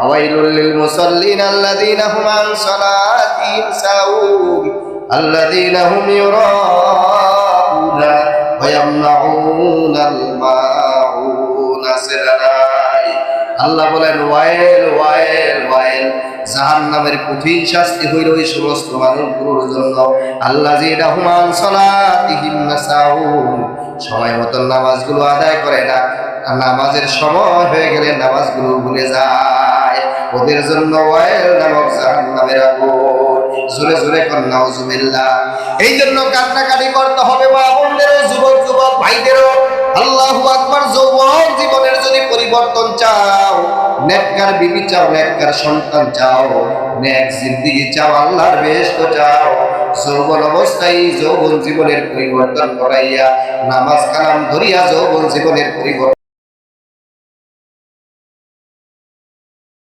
আওয়াইলুল লিল মুসাল্লিন আল্লাযীনা হুম আন সালাতিহিম সাহুন আল্লাযীনা হুম ইউরাউনা ওয়া ইয়ামনাউনাল মাউন। আল্লাহ বলেন ওয়াইল ওয়াইল ওয়াইল, জাহান্নামের কঠিন শাস্তি হইল ওই সমস্ত মানুষগুলোর জন্য আল্লাযীনা হুম আন সালাতিহিম নাসাউন, সময় মতো নামাজগুলো আদায় করে না, আর নামাজের সময় হয়ে গেলে নামাজগুলো ভুলে যায়, ওদের জন্য ওয়াইল নামক জাহান্নামের আগুন। জোরে জোরে কর নাউজুবিল্লাহ। এই জন্য কান্নাকাটি করতে হবে মা বোনদেরও, যুবক যুবক ভাইদেরও। আল্লাহু আকবার। যৌবন জীবনের যদি পরিবর্তন চাও, নেককার বিবি চাও, নেককার সন্তান চাও, নেক জিন্দেগি চাও, আল্লাহর বেহেশত চাও, যৌবন অবস্থায় যৌবন জীবনের পরিবর্তন করাইয়া নামাজ কালাম ধরিয়া যৌবন জীবনের পরিবর্তন